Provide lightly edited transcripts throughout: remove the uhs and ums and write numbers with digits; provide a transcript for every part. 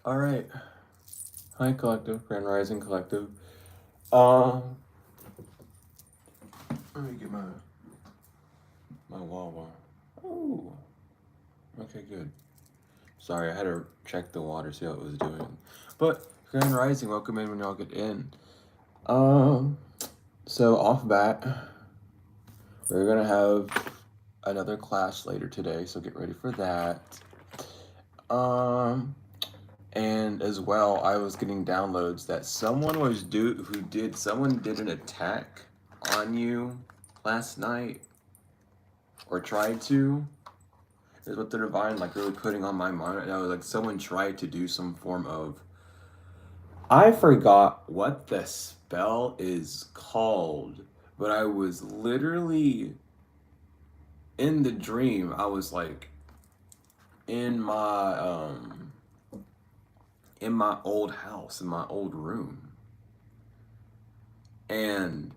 Alright. Hi Collective, Grand Rising Collective. Let me get my Wawa. Oh. Okay, good. Sorry, I had to check the water, see how it was doing. But Grand Rising, welcome in when y'all get in. So off bat, we're gonna have another class later today, so get ready for that. And as well, I was getting downloads that someone did an attack on you last night, or tried to. Is what the divine like really putting on my mind right now. Like someone tried to do some form of. I forgot what the spell is called, but I was literally in the dream. I was like in my old house, in my old room. And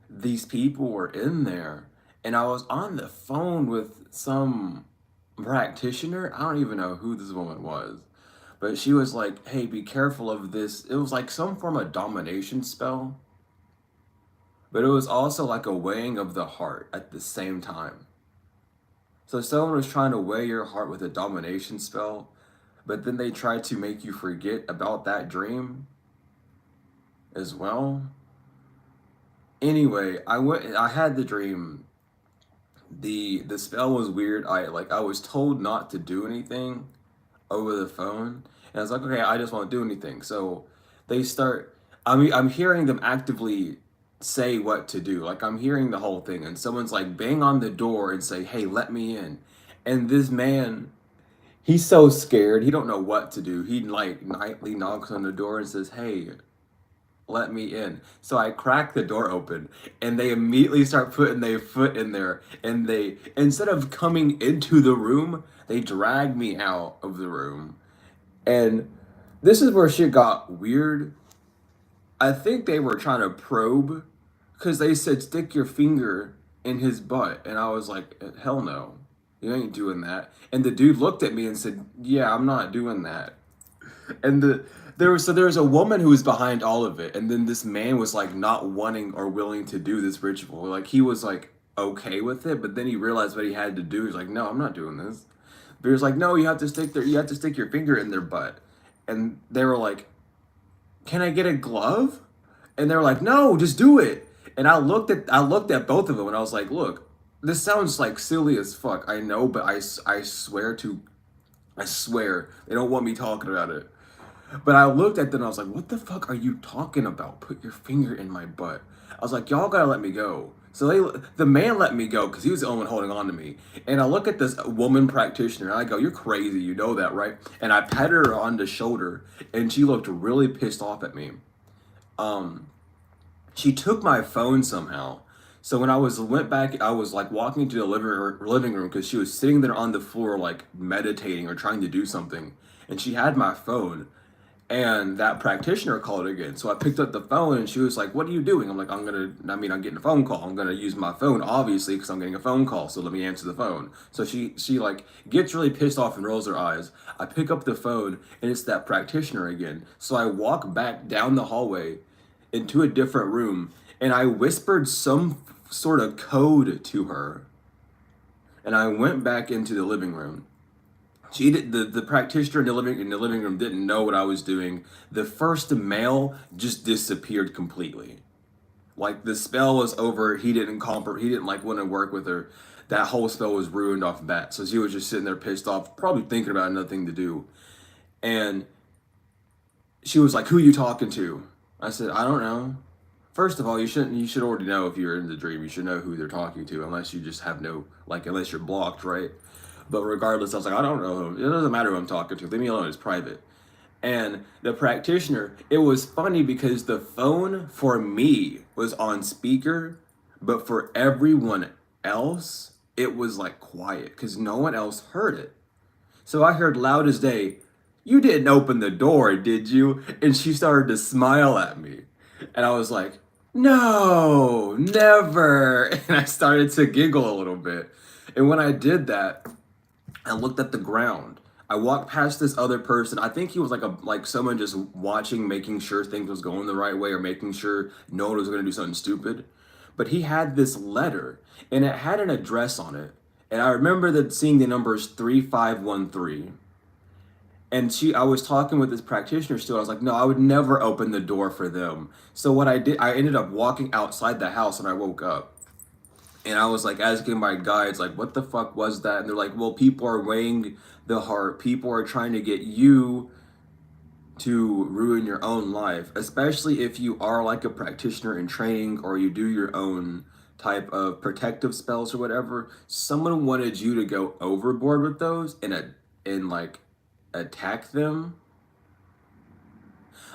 these people were in there, and I was on the phone with some practitioner. I don't even know who this woman was, but she was like, hey, be careful of this. It was like some form of domination spell, but it was also like a weighing of the heart at the same time. So someone was trying to weigh your heart with a domination spell, but then they tried to make you forget about that dream as well. Anyway, I had the dream. The spell was weird. I was told not to do anything over the phone. And I was like, okay, I just won't do anything. So they start I'm hearing them actively say what to do. Like I'm hearing the whole thing, and someone's like bang on the door and say, hey, let me in. And this man, he's so scared, he don't know what to do. He like nightly knocks on the door and says, hey, let me in. So I crack the door open, and they immediately start putting their foot in there, and they, instead of coming into the room, they drag me out of the room. And this is where shit got weird. I think they were trying to probe, because they said stick your finger in his butt, and I was like, hell no, you ain't doing that. And the dude looked at me and said, yeah, I'm not doing that. And there was a woman who was behind all of it, and then this man was like not wanting or willing to do this ritual. Like he was like okay with it, but then he realized what he had to do. He's like, no, I'm not doing this. But he was like, no, you have to stick your finger in their butt. And they were like, can I get a glove? And they were like, no, just do it. And I looked at both of them, and I was like, look, this sounds like silly as fuck. I know, but I swear they don't want me talking about it. But I looked at them and I was like, what the fuck are you talking about? Put your finger in my butt. I was like, y'all gotta let me go. So the man let me go because he was the only one holding on to me. And I look at this woman practitioner and I go, you're crazy, you know that, right? And I patted her on the shoulder and she looked really pissed off at me. She took my phone somehow. So when went back, I was like walking into the living room because she was sitting there on the floor like meditating or trying to do something. And she had my phone. And that practitioner called again. So I picked up the phone and she was like, what are you doing? I'm like, I'm getting a phone call. I'm going to use my phone, obviously, because I'm getting a phone call. So let me answer the phone. So she like gets really pissed off and rolls her eyes. I pick up the phone and it's that practitioner again. So I walk back down the hallway into a different room and I whispered some sort of code to her. And I went back into the living room. She did the practitioner in the living room didn't know what I was doing. The first male just disappeared completely. Like the spell was over. He didn't like want to work with her. That whole spell was ruined off bat. So she was just sitting there pissed off, probably thinking about another thing to do. And she was like, "Who are you talking to?" I said, "I don't know." First of all, you should already know if you're in the dream. You should know who they're talking to, unless you just have no unless you're blocked, right? But regardless, I was like, I don't know. It doesn't matter who I'm talking to. Leave me alone. It's private. And the practitioner, it was funny because the phone for me was on speaker, but for everyone else, it was like quiet because no one else heard it. So I heard loud as day, you didn't open the door, did you? And she started to smile at me. And I was like, no, never. And I started to giggle a little bit. And when I did that, I looked at the ground. I walked past this other person. I think he was like someone just watching, making sure things was going the right way or making sure no one was going to do something stupid. But he had this letter and it had an address on it. And I remember that seeing the numbers 3513. And I was talking with this practitioner still. I was like, no, I would never open the door for them. So what I did, I ended up walking outside the house and I woke up. And I was like asking my guides, like, what the fuck was that? And they're like, well, people are weighing the heart. People are trying to get you to ruin your own life, especially if you are like a practitioner in training or you do your own type of protective spells or whatever. Someone wanted you to go overboard with those and like attack them.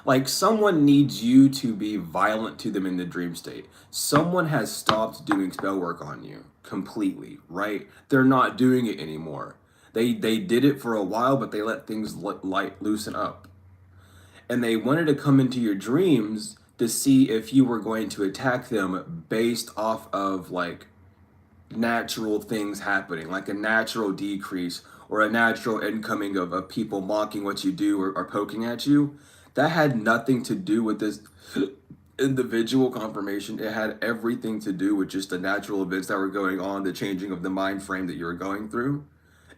Like someone needs you to be violent to them in the dream state. Someone has stopped doing spell work on you completely, right? They're not doing it anymore. They did it for a while, but they let things loosen up. And they wanted to come into your dreams to see if you were going to attack them based off of like natural things happening, like a natural decrease or a natural incoming of people mocking what you do or poking at you. That had nothing to do with this individual confirmation. It had everything to do with just the natural events that were going on, the changing of the mind frame that you were going through.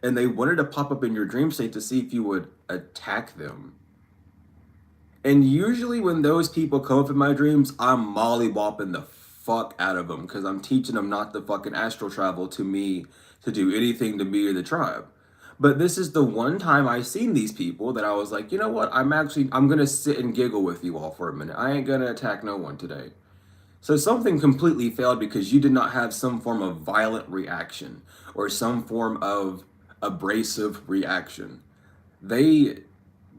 And they wanted to pop up in your dream state to see if you would attack them. And usually when those people come up in my dreams, I'm mollywopping the fuck out of them because I'm teaching them not to fucking astral travel to me to do anything to me or the tribe. But this is the one time I seen these people that I was like, you know what? I'm gonna sit and giggle with you all for a minute. I ain't gonna attack no one today. So something completely failed because you did not have some form of violent reaction or some form of abrasive reaction. They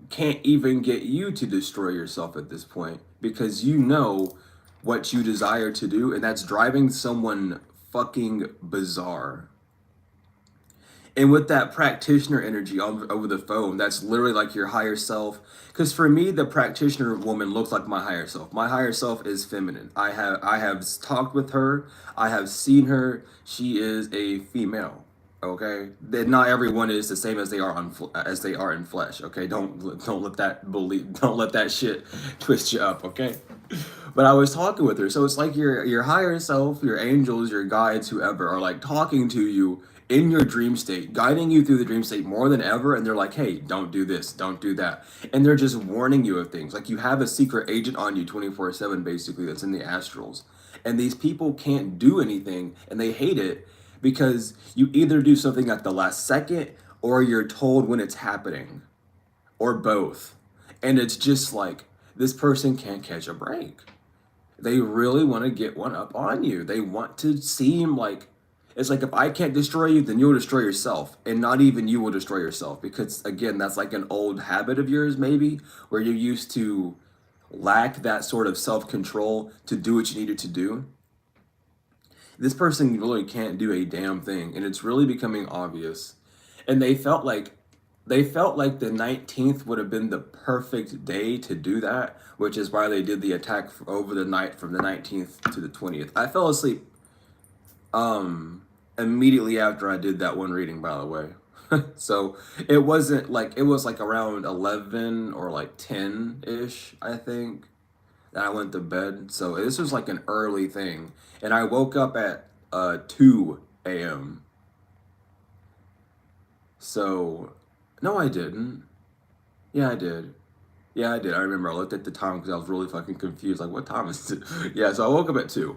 can't even get you to destroy yourself at this point because you know what you desire to do, and that's driving someone fucking bizarre. And with that practitioner energy over the phone, that's literally like your higher self. Because for me, the practitioner woman looks like my higher self. My higher self is feminine. I have talked with her. I have seen her. She is a female. Okay, that not everyone is the same as they are as they are in flesh. Okay, don't let that shit twist you up. Okay, but I was talking with her, so it's like your higher self, your angels, your guides, whoever are like talking to you in your dream state, guiding you through the dream state more than ever, and they're like, hey, don't do this, don't do that, and they're just warning you of things. Like you have a secret agent on you 24/7, basically, that's in the astrals, and these people can't do anything, and they hate it because you either do something at the last second or you're told when it's happening or both. And it's just like this person can't catch a break. They really want to get one up on you. They want to seem like it's like if I can't destroy you, then you'll destroy yourself. And not even you will destroy yourself because again, that's like an old habit of yours maybe where you used to lack that sort of self-control to do what you needed to do. This person really can't do a damn thing, and it's really becoming obvious. And they felt like the 19th would have been the perfect day to do that, which is why they did the attack over the night from the 19th to the 20th. I fell asleep immediately after I did that one reading, by the way. So it wasn't like it was like around 11 or like 10-ish, I think, that I went to bed. So this was like an early thing. And I woke up at 2 a.m. So, no, I didn't. Yeah, I did. Yeah, I did. I remember I looked at the time because I was really fucking confused. Like, what time is it? Yeah, so I woke up at 2.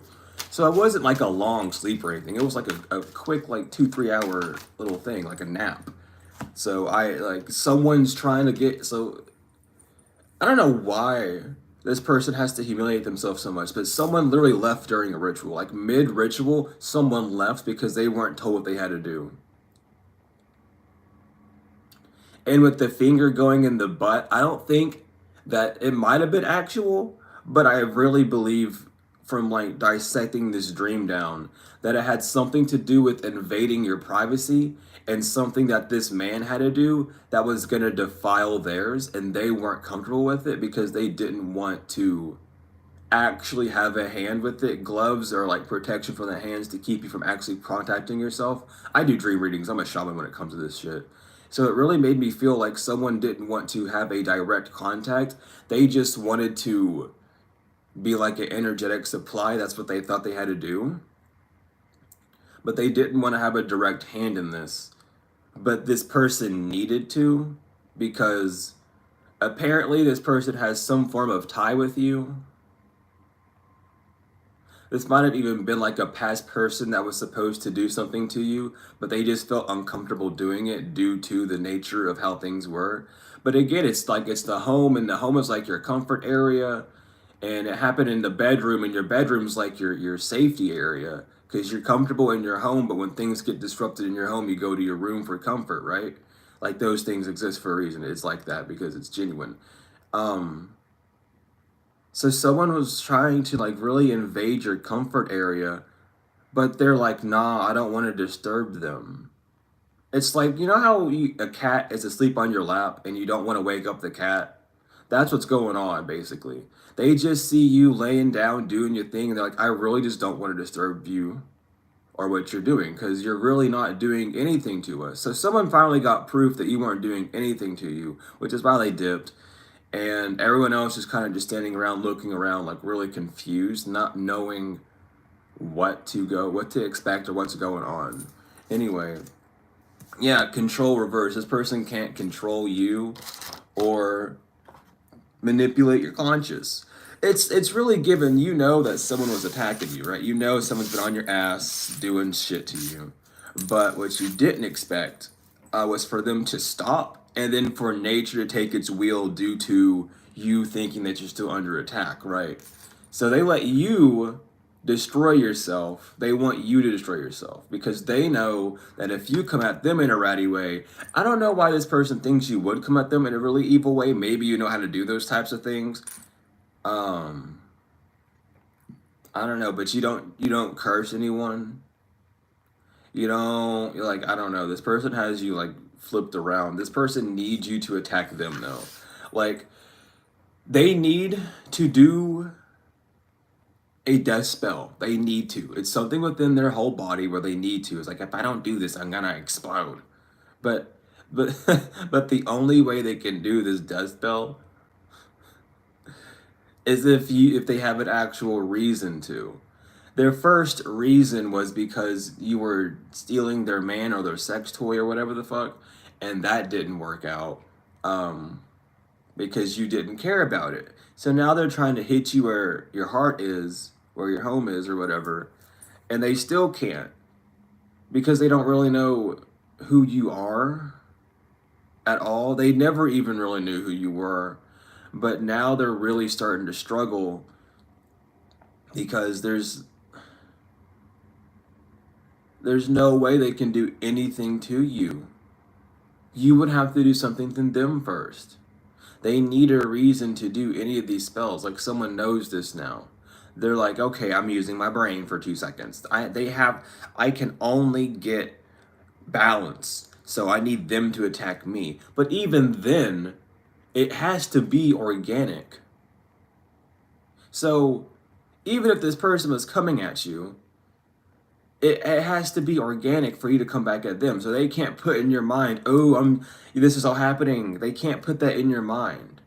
So it wasn't like a long sleep or anything. It was like a quick, like 2-3 hour little thing, like a nap. So someone's trying to so I don't know why this person has to humiliate themselves so much, but someone literally left during a ritual. Like mid ritual, someone left because they weren't told what they had to do. And with the finger going in the butt, I don't think that it might have been actual, but I really believe from like dissecting this dream down that it had something to do with invading your privacy and something that this man had to do that was going to defile theirs, and they weren't comfortable with it because they didn't want to actually have a hand with it. Gloves are like protection for the hands to keep you from actually contacting yourself. I do dream readings. I'm a shaman when it comes to this shit. So it really made me feel like someone didn't want to have a direct contact. They just wanted to be like an energetic supply. That's what they thought they had to do. But they didn't want to have a direct hand in this. But this person needed to, because apparently this person has some form of tie with you. This might have even been like a past person that was supposed to do something to you, but they just felt uncomfortable doing it due to the nature of how things were. But again, it's like it's the home, and the home is like your comfort area, and it happened in the bedroom, and your bedroom's like your safety area because you're comfortable in your home. But when things get disrupted in your home, you go to your room for comfort, right? Like those things exist for a reason. It's like that because it's genuine. Um, so someone was trying to like really invade your comfort area, but they're like, nah, I don't want to disturb them. It's like, you know how a cat is asleep on your lap and you don't want to wake up the cat? That's what's going on, basically. They just see you laying down, doing your thing, and they're like, I really just don't want to disturb you or what you're doing because you're really not doing anything to us. So someone finally got proof that you weren't doing anything to you, which is why they dipped. And everyone else is kind of just standing around, looking around, like really confused, not knowing what to expect or what's going on. Anyway, yeah, control reverse. This person can't control you or manipulate your conscious. It's really given, you know, that someone was attacking you, right? You know someone's been on your ass doing shit to you. But what you didn't expect was for them to stop and then for nature to take its wheel due to you thinking that you're still under attack, right? So they let you destroy yourself. They want you to destroy yourself because they know that if you come at them in a ratty way, I don't know why this person thinks you would come at them in a really evil way. Maybe you know how to do those types of things. Um, I don't know, but you don't curse anyone. You don't, you're like, I don't know. This person has you like flipped around. This person needs you to attack them though. Like they need to do a death spell. They need to. It's something within their whole body where they need to. It's like if I don't do this, I'm gonna explode. But but but the only way they can do this death spell is if they have an actual reason to. Their first reason was because you were stealing their man or their sex toy or whatever the fuck, and that didn't work out because you didn't care about it. So now they're trying to hit you where your heart is, where your home is, or whatever, and they still can't because they don't really know who you are at all. They never even really knew who you were, but now they're really starting to struggle because there's no way they can do anything to you. You would have to do something to them first. They need a reason to do any of these spells. Like someone knows this now. They're like, okay, I'm using my brain for 2 seconds. I can only get balance. So I need them to attack me. But even then, it has to be organic. So even if this person was coming at you, it has to be organic for you to come back at them. So they can't put in your mind, oh, this is all happening. They can't put that in your mind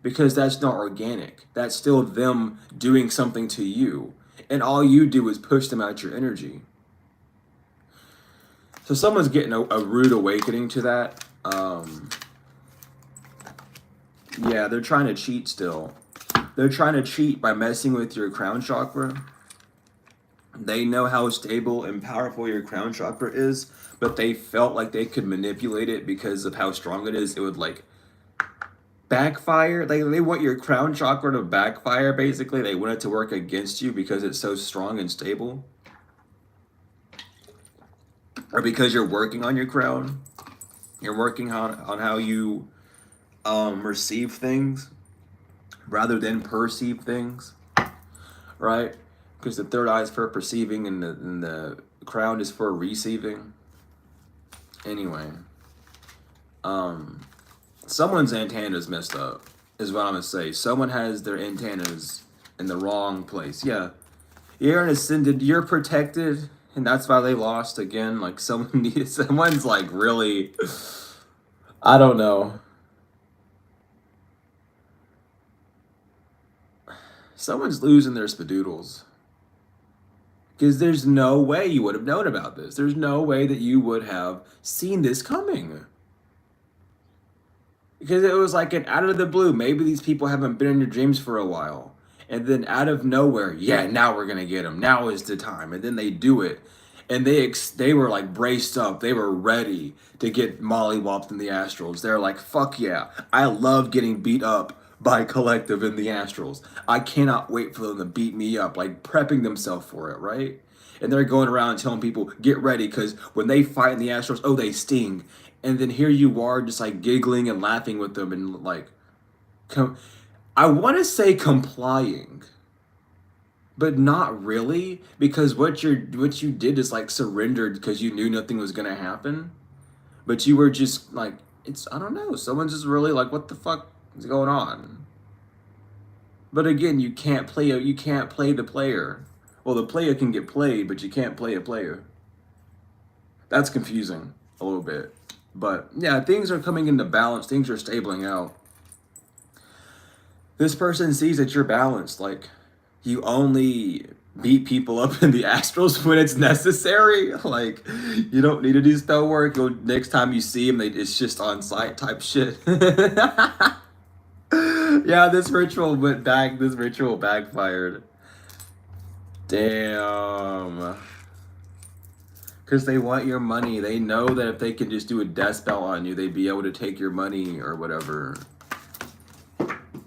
because that's not organic. That's still them doing something to you. And all you do is push them out your energy. So someone's getting a rude awakening to that. Yeah, they're trying to cheat still. They're trying to cheat by messing with your crown chakra. They know how stable and powerful your crown chakra is, but they felt like they could manipulate it because of how strong it is. It would like backfire. They want your crown chakra to backfire, basically. They want it to work against you because it's so strong and stable. Or because you're working on your crown. You're working on how you receive things rather than perceive things, right? Because the third eye is for perceiving and the crown is for receiving. Anyway, someone's antennas messed up, is what I'm gonna say. Someone has their antennas in the wrong place. Yeah, you're an ascended, you're protected, and that's why they lost again. Like someone's like really I don't know. Someone's losing their spadoodles. Because there's no way you would have known about this. There's no way that you would have seen this coming. Because it was like an out of the blue. Maybe these people haven't been in your dreams for a while. And then out of nowhere, yeah, now we're going to get them. Now is the time. And then they do it. And they were like braced up. They were ready to get mollywopped in the Astrals. They're like, fuck yeah. I love getting beat up by Collective in the Astrals. I cannot wait for them to beat me up, like prepping themselves for it, right? And they're going around telling people, get ready, because when they fight in the Astrals, oh, they sting. And then here you are just like giggling and laughing with them and like, I want to say complying, but not really, because what you did is like surrendered because you knew nothing was gonna happen. But you were just like, it's, I don't know, someone's just really like, what the fuck is going on? But again, you can't play the player. Well, the player can get played, but you can't play a player. That's confusing a little bit. But yeah, things are coming into balance, things are stabling out. This person sees that you're balanced, like you only beat people up in the astrals when it's necessary. Like you don't need to do spell work. Next time you see them, it's just on site type shit. Yeah, this ritual went back. This ritual backfired. Damn. Because they want your money. They know that if they can just do a death spell on you, they'd be able to take your money or whatever.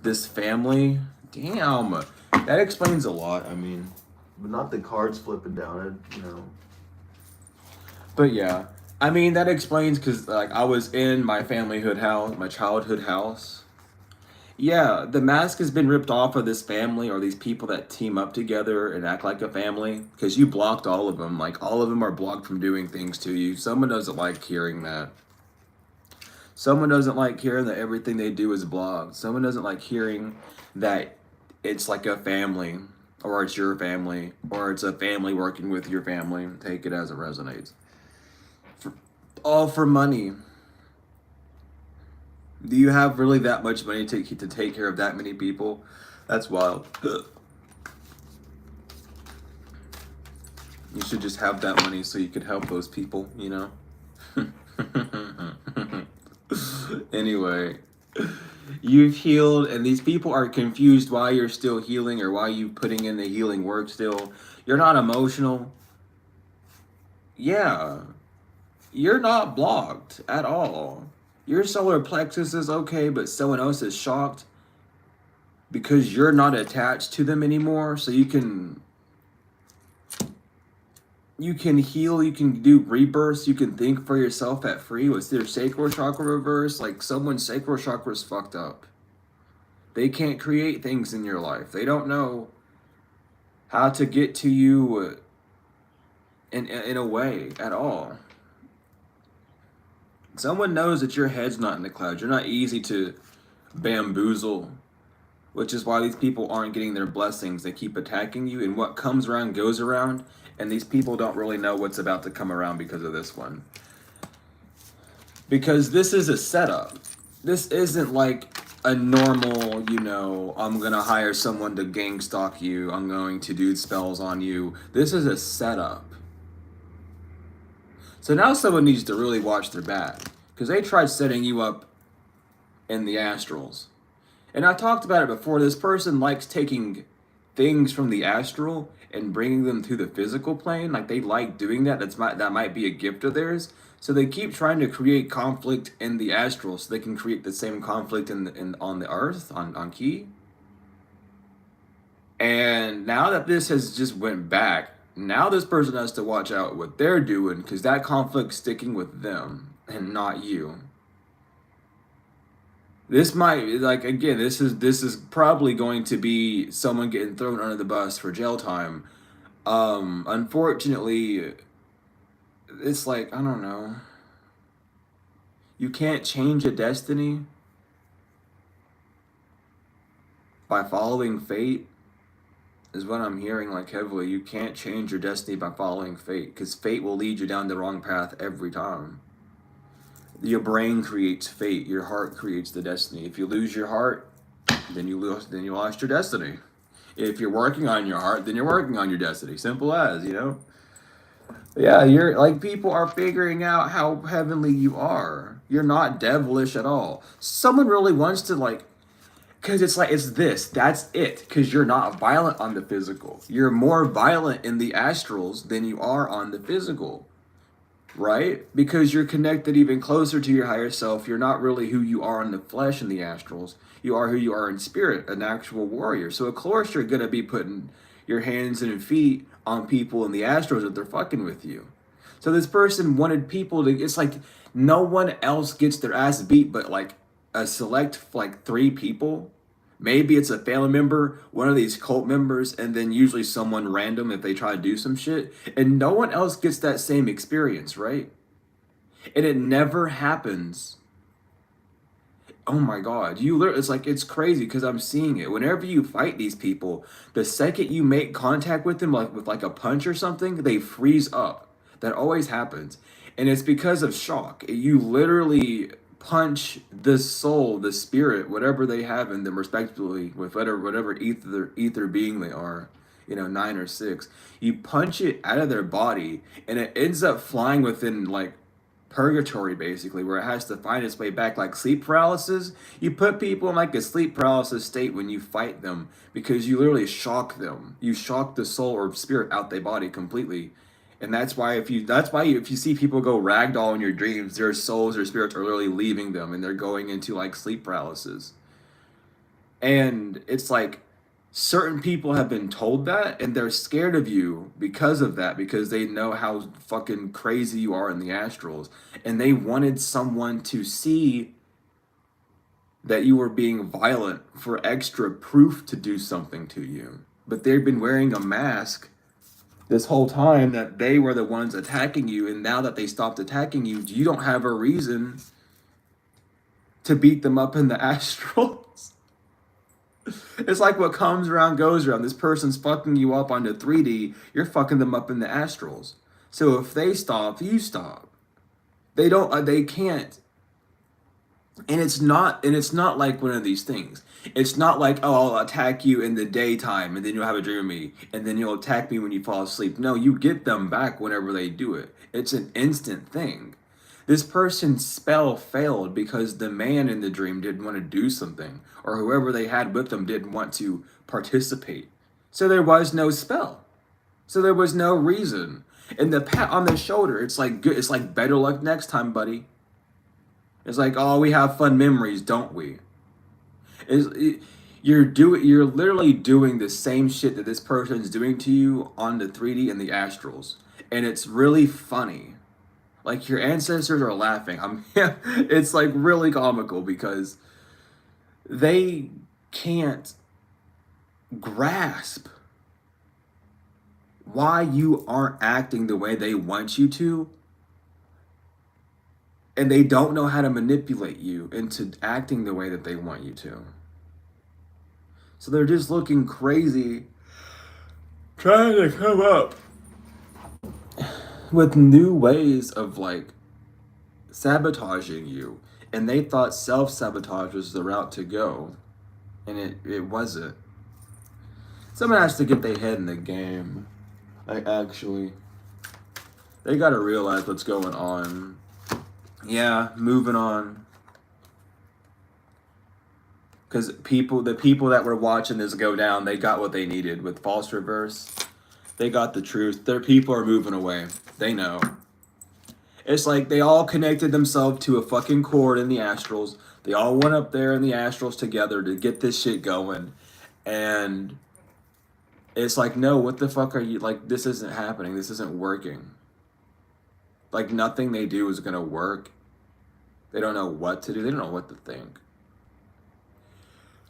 This family, damn. That explains a lot. I mean, but not the cards flipping down it, you know. But yeah, I mean that explains because like I was in my familyhood house, my childhood house. Yeah, the mask has been ripped off of this family or these people that team up together and act like a family because you blocked all of them. Like all of them are blocked from doing things to you. Someone doesn't like hearing that. Someone doesn't like hearing that everything they do is blocked. Someone doesn't like hearing that it's like a family or it's your family or it's a family working with your family. Take it as it resonates. All for money. Do you have really that much money to take care of that many people? That's wild. You should just have that money so you could help those people, you know? Anyway, you've healed and these people are confused why you're still healing or why you putting in the healing work still. You're not emotional. Yeah, you're not blocked at all. Your solar plexus is okay, but someone else is shocked because you're not attached to them anymore. So you can heal, you can do rebirths, you can think for yourself at free. Was their sacral chakra reverse? Like someone's sacral chakra is fucked up. They can't create things in your life. They don't know how to get to you in a way at all. Someone knows that your head's not in the clouds. You're not easy to bamboozle, which is why these people aren't getting their blessings. They keep attacking you, and what comes around goes around, and these people don't really know what's about to come around because of this one. Because this is a setup. This isn't like a normal, you know, I'm going to hire someone to gang stalk you. I'm going to do spells on you. This is a setup. So now someone needs to really watch their back. Because they tried setting you up in the astrals. And I talked about it before. This person likes taking things from the astral and bringing them to the physical plane. Like they like doing that. That might be a gift of theirs. So they keep trying to create conflict in the astral so they can create the same conflict on the earth, on Key. And now that this has just went back, now this person has to watch out what they're doing because that conflict's sticking with them and not you. This might, like, again, this is probably going to be someone getting thrown under the bus for jail time. Unfortunately, it's like, I don't know. You can't change a destiny by following fate, is what I'm hearing, like, heavily. You can't change your destiny by following fate, because fate will lead you down the wrong path every time. Your brain creates fate. Your heart creates the destiny. If you lose your heart, then you lost your destiny. If you're working on your heart, then you're working on your destiny. Simple as, you know? Yeah, you're like people are figuring out how heavenly you are. You're not devilish at all. Someone really wants to like, because it's like it's this, that's it. Because you're not violent on the physical. You're more violent in the astrals than you are on the physical, right? Because you're connected even closer to your higher self. You're not really who you are in the flesh in the astrals. You are who you are in spirit, an actual warrior. So of course you're gonna be putting your hands and feet on people in the astrals if they're fucking with you. So this person wanted people to. It's like no one else gets their ass beat, but like a select like 3 people. Maybe it's a family member, one of these cult members, and then usually someone random if they try to do some shit. And no one else gets that same experience, right? And it never happens. Oh my God. You literally, it's like, it's crazy because I'm seeing it. Whenever you fight these people, the second you make contact with them, like with like a punch or something, they freeze up. That always happens. And it's because of shock. You literally punch the soul, the spirit, whatever they have in them, respectively, with whatever ether being they are, 9 or 6. You punch it out of their body, and it ends up flying within like purgatory, basically, where it has to find its way back, like sleep paralysis. You put people in like a sleep paralysis state when you fight them because you literally shock them. You shock the soul or spirit out their body completely. And if you see people go ragdoll in your dreams, their souls or spirits are literally leaving them and they're going into like sleep paralysis. And it's like certain people have been told that and they're scared of you because of that, because they know how fucking crazy you are in the astrals. And they wanted someone to see that you were being violent for extra proof to do something to you. But they've been wearing a mask this whole time that they were the ones attacking you, and now that they stopped attacking you, you don't have a reason to beat them up in the astrals. It's like what comes around goes around. This person's fucking you up on the 3D, you're fucking them up in the astrals. So if they stop, you stop. They can't. And it's not like one of these things. It's not like, oh, I'll attack you in the daytime and then you'll have a dream of me and then you'll attack me when you fall asleep. No, you get them back whenever they do it. It's an instant thing. This person's spell failed because the man in the dream didn't want to do something, or whoever they had with them didn't want to participate. So there was no spell. So there was no reason. And the pat on the shoulder, it's like good. It's like better luck next time, buddy. It's like, oh, we have fun memories, don't we? You're literally doing the same shit that this person's doing to you on the 3D and the astrals, and it's really funny. Like your ancestors are laughing. It's like really comical because they can't grasp why you aren't acting the way they want you to, and they don't know how to manipulate you into acting the way that they want you to. So they're just looking crazy, trying to come up with new ways of like sabotaging you. And they thought self-sabotage was the route to go, and it wasn't. Someone has to get their head in the game. Like, actually, they gotta realize what's going on. Yeah, moving on. Because the people that were watching this go down, they got what they needed with false reverse. They got the truth. Their people are moving away. They know. It's like they all connected themselves to a fucking cord in the astrals. They all went up there in the astrals together to get this shit going. And it's like, no, what the fuck are you, like, this isn't happening. This isn't working. Like, nothing they do is going to work. They don't know what to do. They don't know what to think.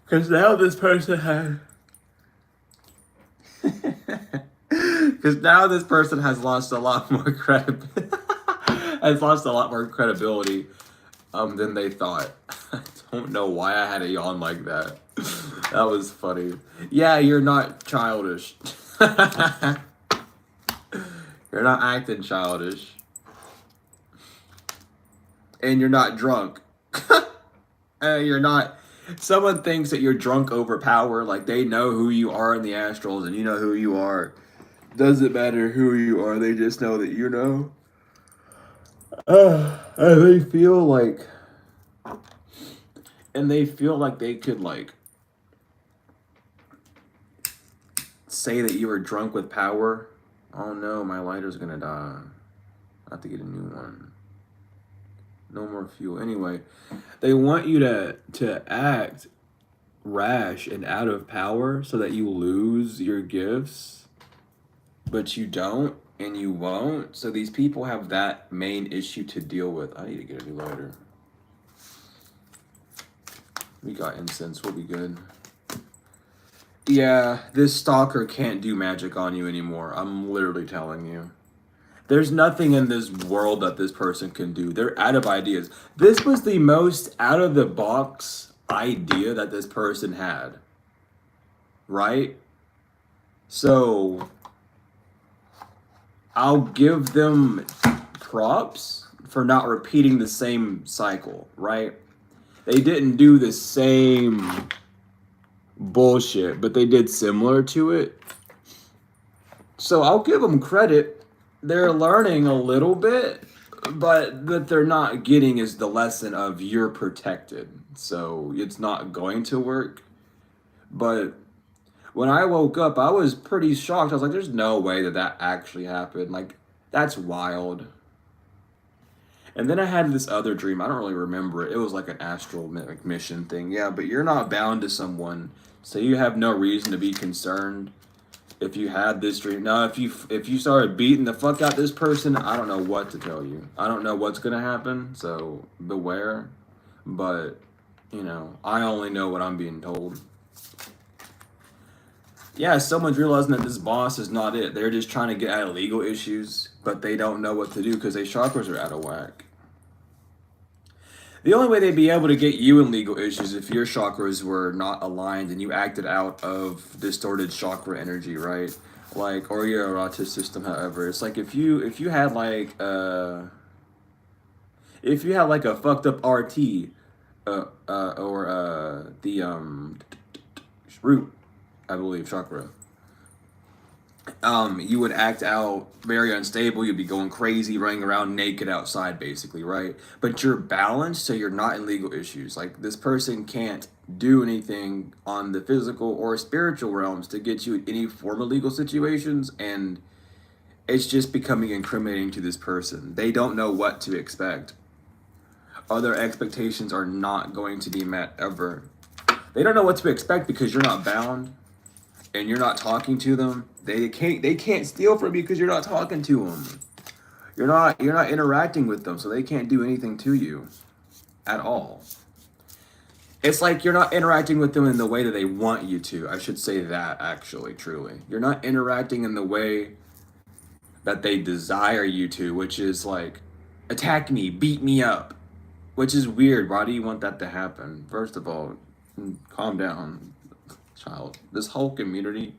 Because now this person has lost a lot more credibility than they thought. I don't know why I had a yawn like that. That was funny. Yeah, you're not childish. You're not acting childish. and you're not drunk. You're not. Someone thinks that you're drunk over power, like they know who you are in the astrals, and you know who you are. Doesn't matter who you are, they just know that you know. And they feel like they could like say that you were drunk with power. Oh no, my lighter's gonna die. I have to get a new one. No more fuel. Anyway, they want you to act rash and out of power so that you lose your gifts, but you don't and you won't. So these people have that main issue to deal with. I need to get a new lighter. We got incense, we'll be good. Yeah, this stalker can't do magic on you anymore. I'm literally telling you. There's nothing in this world that this person can do. They're out of ideas. This was the most out of the box idea that this person had. Right? So I'll give them props for not repeating the same cycle, right? They didn't do the same bullshit, but they did similar to it. So I'll give them credit. They're learning a little bit, but what they're not getting is the lesson of you're protected. So it's not going to work. But when I woke up, I was pretty shocked. I was like, there's no way that that actually happened. Like, that's wild. And then I had this other dream. I don't really remember it. It was like an astral mission thing. Yeah, but you're not bound to someone, so you have no reason to be concerned if you had this dream. Now, if you started beating the fuck out this person, I don't know what to tell you. I don't know what's gonna happen. So beware. But you know, I only know what I'm being told. Yeah, someone's realizing that this boss is not it. They're just trying to get out of legal issues, but they don't know what to do because their chakras are out of whack. The only way they'd be able to get you in legal issues if your chakras were not aligned and you acted out of distorted chakra energy, right? Like, or your erotic system, however. It's like if you had like if you had like a fucked up RT or the root, I believe, chakra. You would act out very unstable. You'd be going crazy, running around naked outside, basically, right? But you're balanced, so you're not in legal issues. Like, this person can't do anything on the physical or spiritual realms to get you in any form of legal situations, and it's just becoming incriminating to this person. They don't know what to expect. Other expectations are not going to be met ever. They don't know what to expect because you're not bound and you're not talking to them. They can't steal from you because you're not talking to them. You're not interacting with them, so they can't do anything to you at all. It's like you're not interacting with them in the way that they want you to. I should say that, actually, truly. You're not interacting in the way that they desire you to, which is like, attack me, beat me up, which is weird. Why do you want that to happen? First of all, calm down, child. This whole community,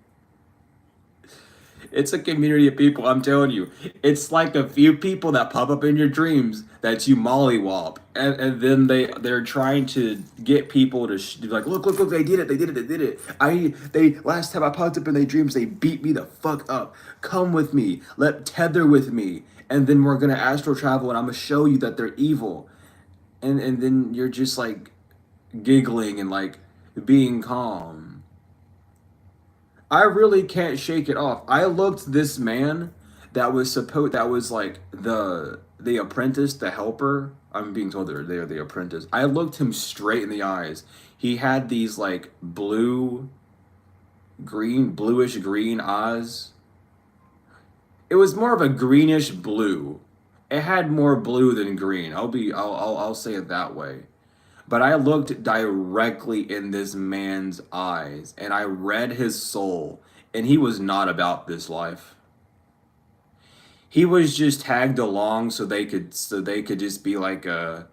it's a community of people, I'm telling you. It's like a few people that pop up in your dreams that you mollywop. And then they're trying to get people to be like, look, they did it. They last time I popped up in their dreams, they beat me the fuck up. Come with me. Tether with me. And then we're gonna astral travel and I'm gonna show you that they're evil. And then you're just like giggling and like being calm. I really can't shake it off. I looked this man that was like the apprentice, the helper. I'm being told they're the apprentice. I looked him straight in the eyes. He had these like bluish green eyes. It was more of a greenish blue. It had more blue than green. I'll say it that way. But I looked directly in this man's eyes and I read his soul, and he was not about this life. He was just tagged along so they could just be like a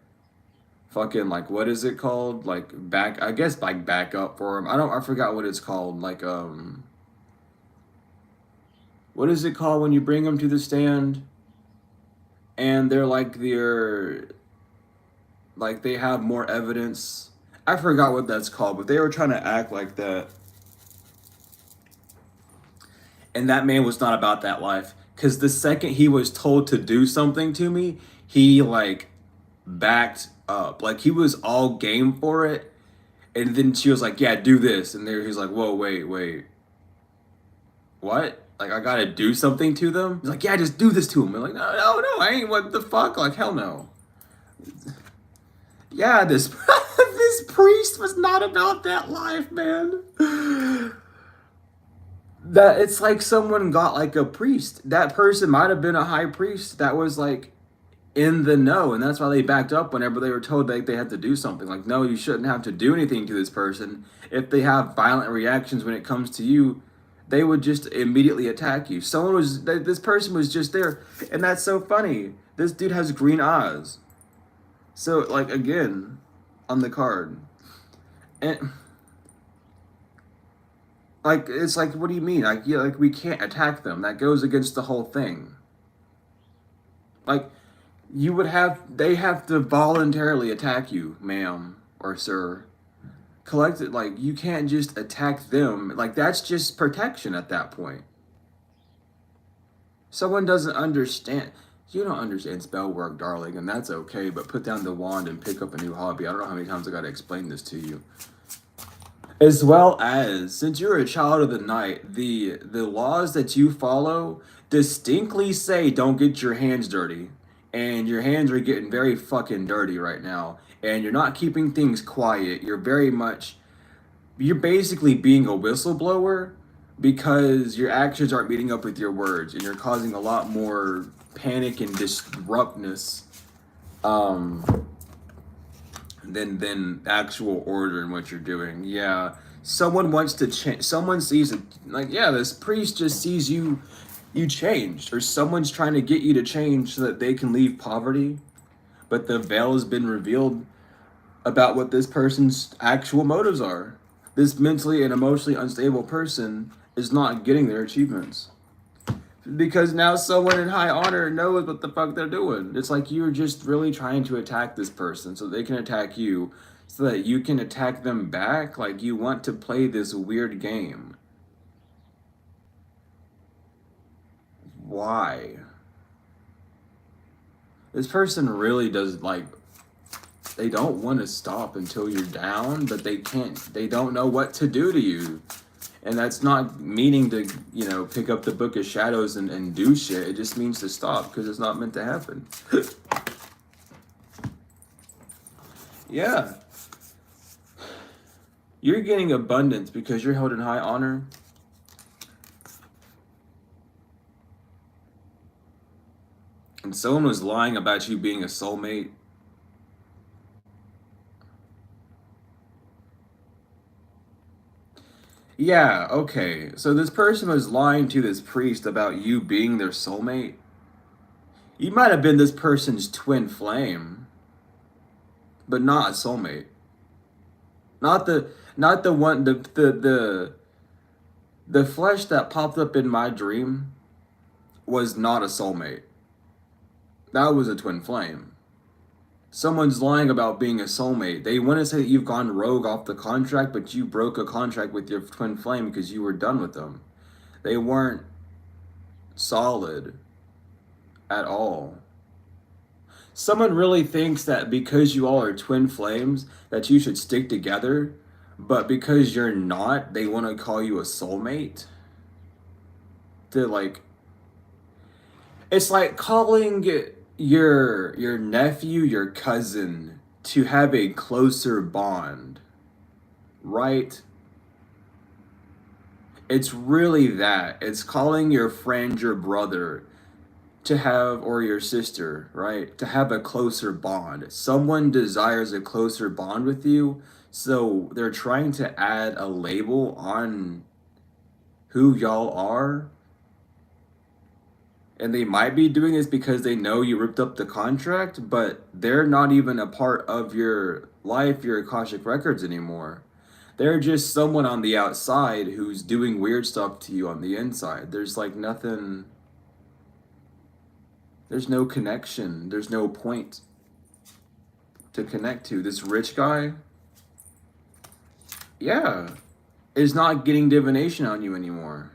fucking, like, what is it called? Like I guess like backup for him. I forgot what it's called. Like what is it called when you bring them to the stand and they're like like they have more evidence. I forgot what that's called, but they were trying to act like that. And that man was not about that life. Because the second he was told to do something to me, he like backed up. Like he was all game for it. And then she was like, yeah, do this. And there he's like, whoa, wait. What? Like I gotta do something to them? He's like, yeah, just do this to him. I'm like, no, I ain't, what the fuck? Like, hell no. Yeah, this this priest was not about that life, man. That it's like someone got like a priest. That person might have been a high priest that was like in the know, and that's why they backed up whenever they were told they had to do something. Like, no, you shouldn't have to do anything to this person. If they have violent reactions when it comes to you, they would just immediately attack you. This person was just there, and that's so funny. This dude has green eyes. So, like, again, on the card. And, like, it's like, what do you mean? Like, yeah, like, we can't attack them. That goes against the whole thing. Like, they have to voluntarily attack you, ma'am or sir. Collected, like, you can't just attack them. Like, that's just protection at that point. Someone doesn't understand. You don't understand spell work, darling, and that's okay, but put down the wand and pick up a new hobby. I don't know how many times I gotta explain this to you. As well as, since you're a child of the night, the laws that you follow distinctly say don't get your hands dirty. And your hands are getting very fucking dirty right now. And you're not keeping things quiet. You're basically being a whistleblower because your actions aren't meeting up with your words, and you're causing a lot more panic and disruptness than actual order in what you're doing. Yeah, someone wants to change. Someone sees it like, yeah, this priest just sees you changed, or someone's trying to get you to change so that they can leave poverty, but the veil has been revealed about what this person's actual motives are. This mentally and emotionally unstable person is not getting their achievements because now someone in high honor knows what the fuck they're doing. It's like you're just really trying to attack this person so they can attack you, so that you can attack them back. Like, you want to play this weird game. Why? This person really does, like, they don't want to stop until you're down, but they don't know what to do to you. And that's not meaning to, pick up the Book of Shadows and do shit. It just means to stop because it's not meant to happen. Yeah. You're getting abundance because you're held in high honor. And someone was lying about you being a soulmate. Yeah, okay. So this person was lying to this priest about you being their soulmate. You might have been this person's twin flame, but not a soulmate. Not the one the flesh that popped up in my dream was not a soulmate. That was a twin flame. Someone's lying about being a soulmate. They want to say that you've gone rogue off the contract, but you broke a contract with your twin flame because you were done with them. They weren't solid at all. Someone really thinks that because you all are twin flames that you should stick together, but because you're not, they want to call you a soulmate. It's like calling your nephew your cousin to have a closer bond, right? It's really that. It's calling your friend your brother to have, or your sister, right? To have a closer bond. Someone desires a closer bond with you, so they're trying to add a label on who y'all are. And they might be doing this because they know you ripped up the contract, but they're not even a part of your life, your Akashic records anymore. They're just someone on the outside who's doing weird stuff to you on the inside. There's like nothing, there's no connection, there's no point. to connect to. This rich guy, yeah, is not getting divination on you anymore.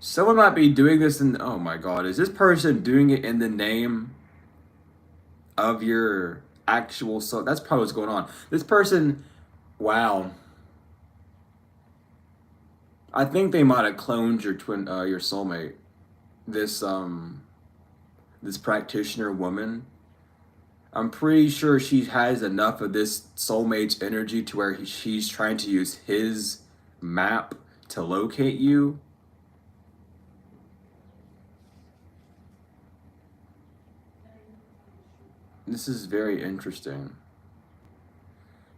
Someone might be doing this in, oh my God, is this person doing it in the name of your actual soul? That's probably what's going on. This person, wow. I think they might have cloned your soulmate. This this practitioner woman. I'm pretty sure she has enough of this soulmate's energy to where she's trying to use his map to locate you. This is very interesting.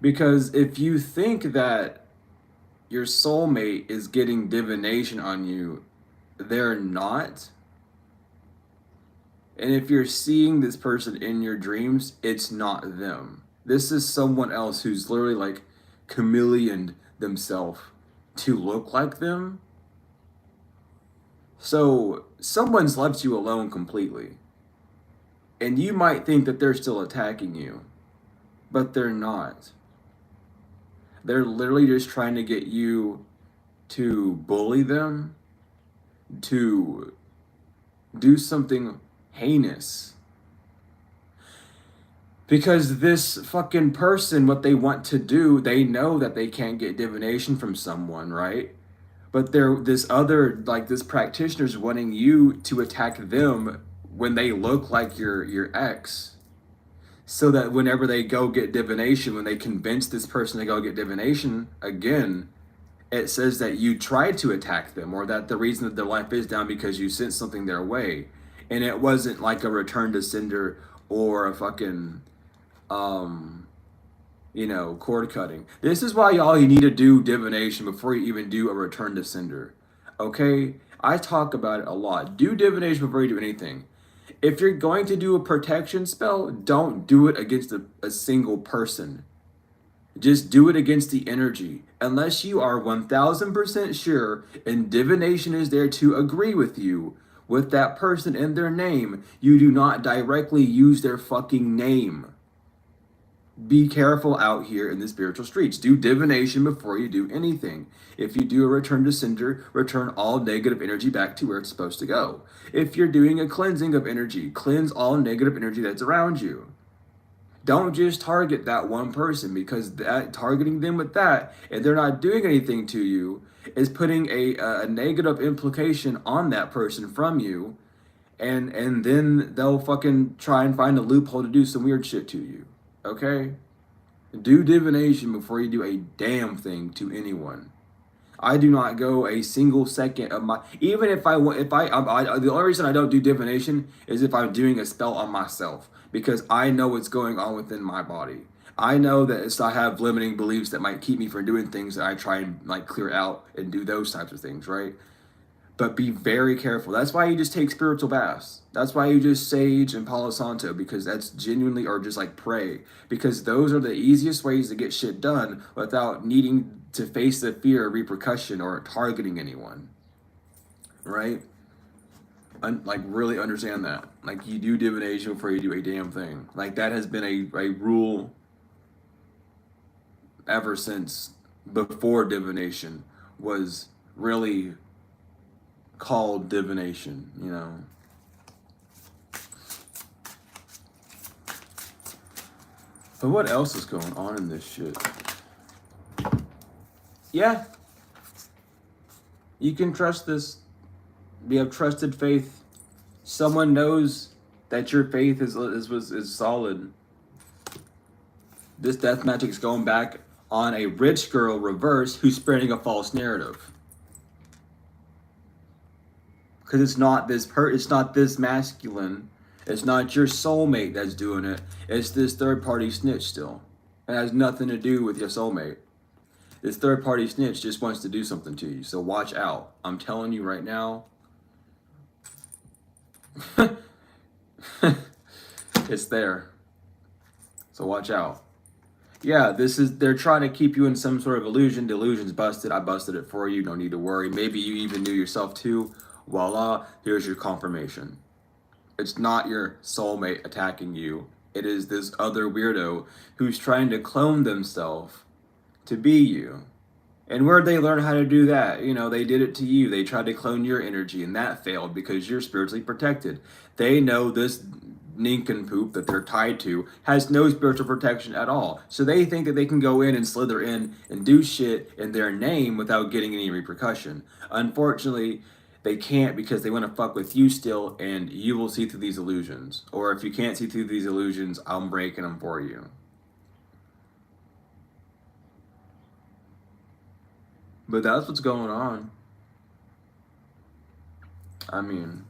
Because if you think that your soulmate is getting divination on you, they're not. And if you're seeing this person in your dreams, it's not them. This is someone else who's literally like chameleoned themselves to look like them. So someone's left you alone completely. And you might think that they're still attacking you, but they're not. They're literally just trying to get you to bully them, to do something heinous. Because this fucking person, what they want to do, they know that they can't get divination from someone, right? But this practitioner's wanting you to attack them when they look like your ex. So that whenever they go get divination, when they convince this person to go get divination, again, it says that you tried to attack them, or that the reason that their life is down because you sent something their way. And it wasn't like a return to sender or a fucking, cord cutting. This is why you need to do divination before you even do a return to sender. Okay? I talk about it a lot. Do divination before you do anything. If you're going to do a protection spell, don't do it against a single person. Just do it against the energy. Unless you are 1000% sure and divination is there to agree with you, with that person and their name, you do not directly use their fucking name. Be careful out here in the spiritual streets. Do divination before you do anything. If you do a return to sender, return all negative energy back to where it's supposed to go. If you're doing a cleansing of energy, cleanse all negative energy that's around you. Don't just target that one person, because targeting them with that, and they're not doing anything to you, is putting a negative implication on that person from you, and then they'll fucking try and find a loophole to do some weird shit to you. Okay? Do divination before you do a damn thing to anyone. I do not go a single second of my, even if the only reason I don't do divination is if I'm doing a spell on myself, because I know what's going on within my body. I know that I have limiting beliefs that might keep me from doing things that I try and like clear out and do those types of things, right? But be very careful. That's why you just take spiritual baths. That's why you just sage and Palo Santo, because that's genuinely, or just like pray, because those are the easiest ways to get shit done without needing to face the fear of repercussion or targeting anyone, right? Like really understand that. Like you do divination before you do a damn thing. Like that has been a rule ever since before divination was really called divination, you know. But what else is going on in this shit? Yeah. You can trust this. You have trusted faith. Someone knows that your faith is solid. This death magic is going back on a rich girl reverse who's spreading a false narrative. Because it's not this masculine. It's not your soulmate that's doing it. It's this third party snitch still. It has nothing to do with your soulmate. This third party snitch just wants to do something to you. So watch out. I'm telling you right now. It's there. So watch out. Yeah, they're trying to keep you in some sort of illusion. Delusion's busted. I busted it for you. No need to worry. Maybe you even knew yourself too. Voila, here's your confirmation. It's not your soulmate attacking you. It is this other weirdo who's trying to clone themselves to be you. And where'd they learn how to do that? You know, they did it to you. They tried to clone your energy, and that failed because you're spiritually protected. They know this nincompoop that they're tied to has no spiritual protection at all. So they think that they can go in and slither in and do shit in their name without getting any repercussion. Unfortunately, they can't because they want to fuck with you still, and you will see through these illusions. Or if you can't see through these illusions, I'm breaking them for you. But that's what's going on. I mean,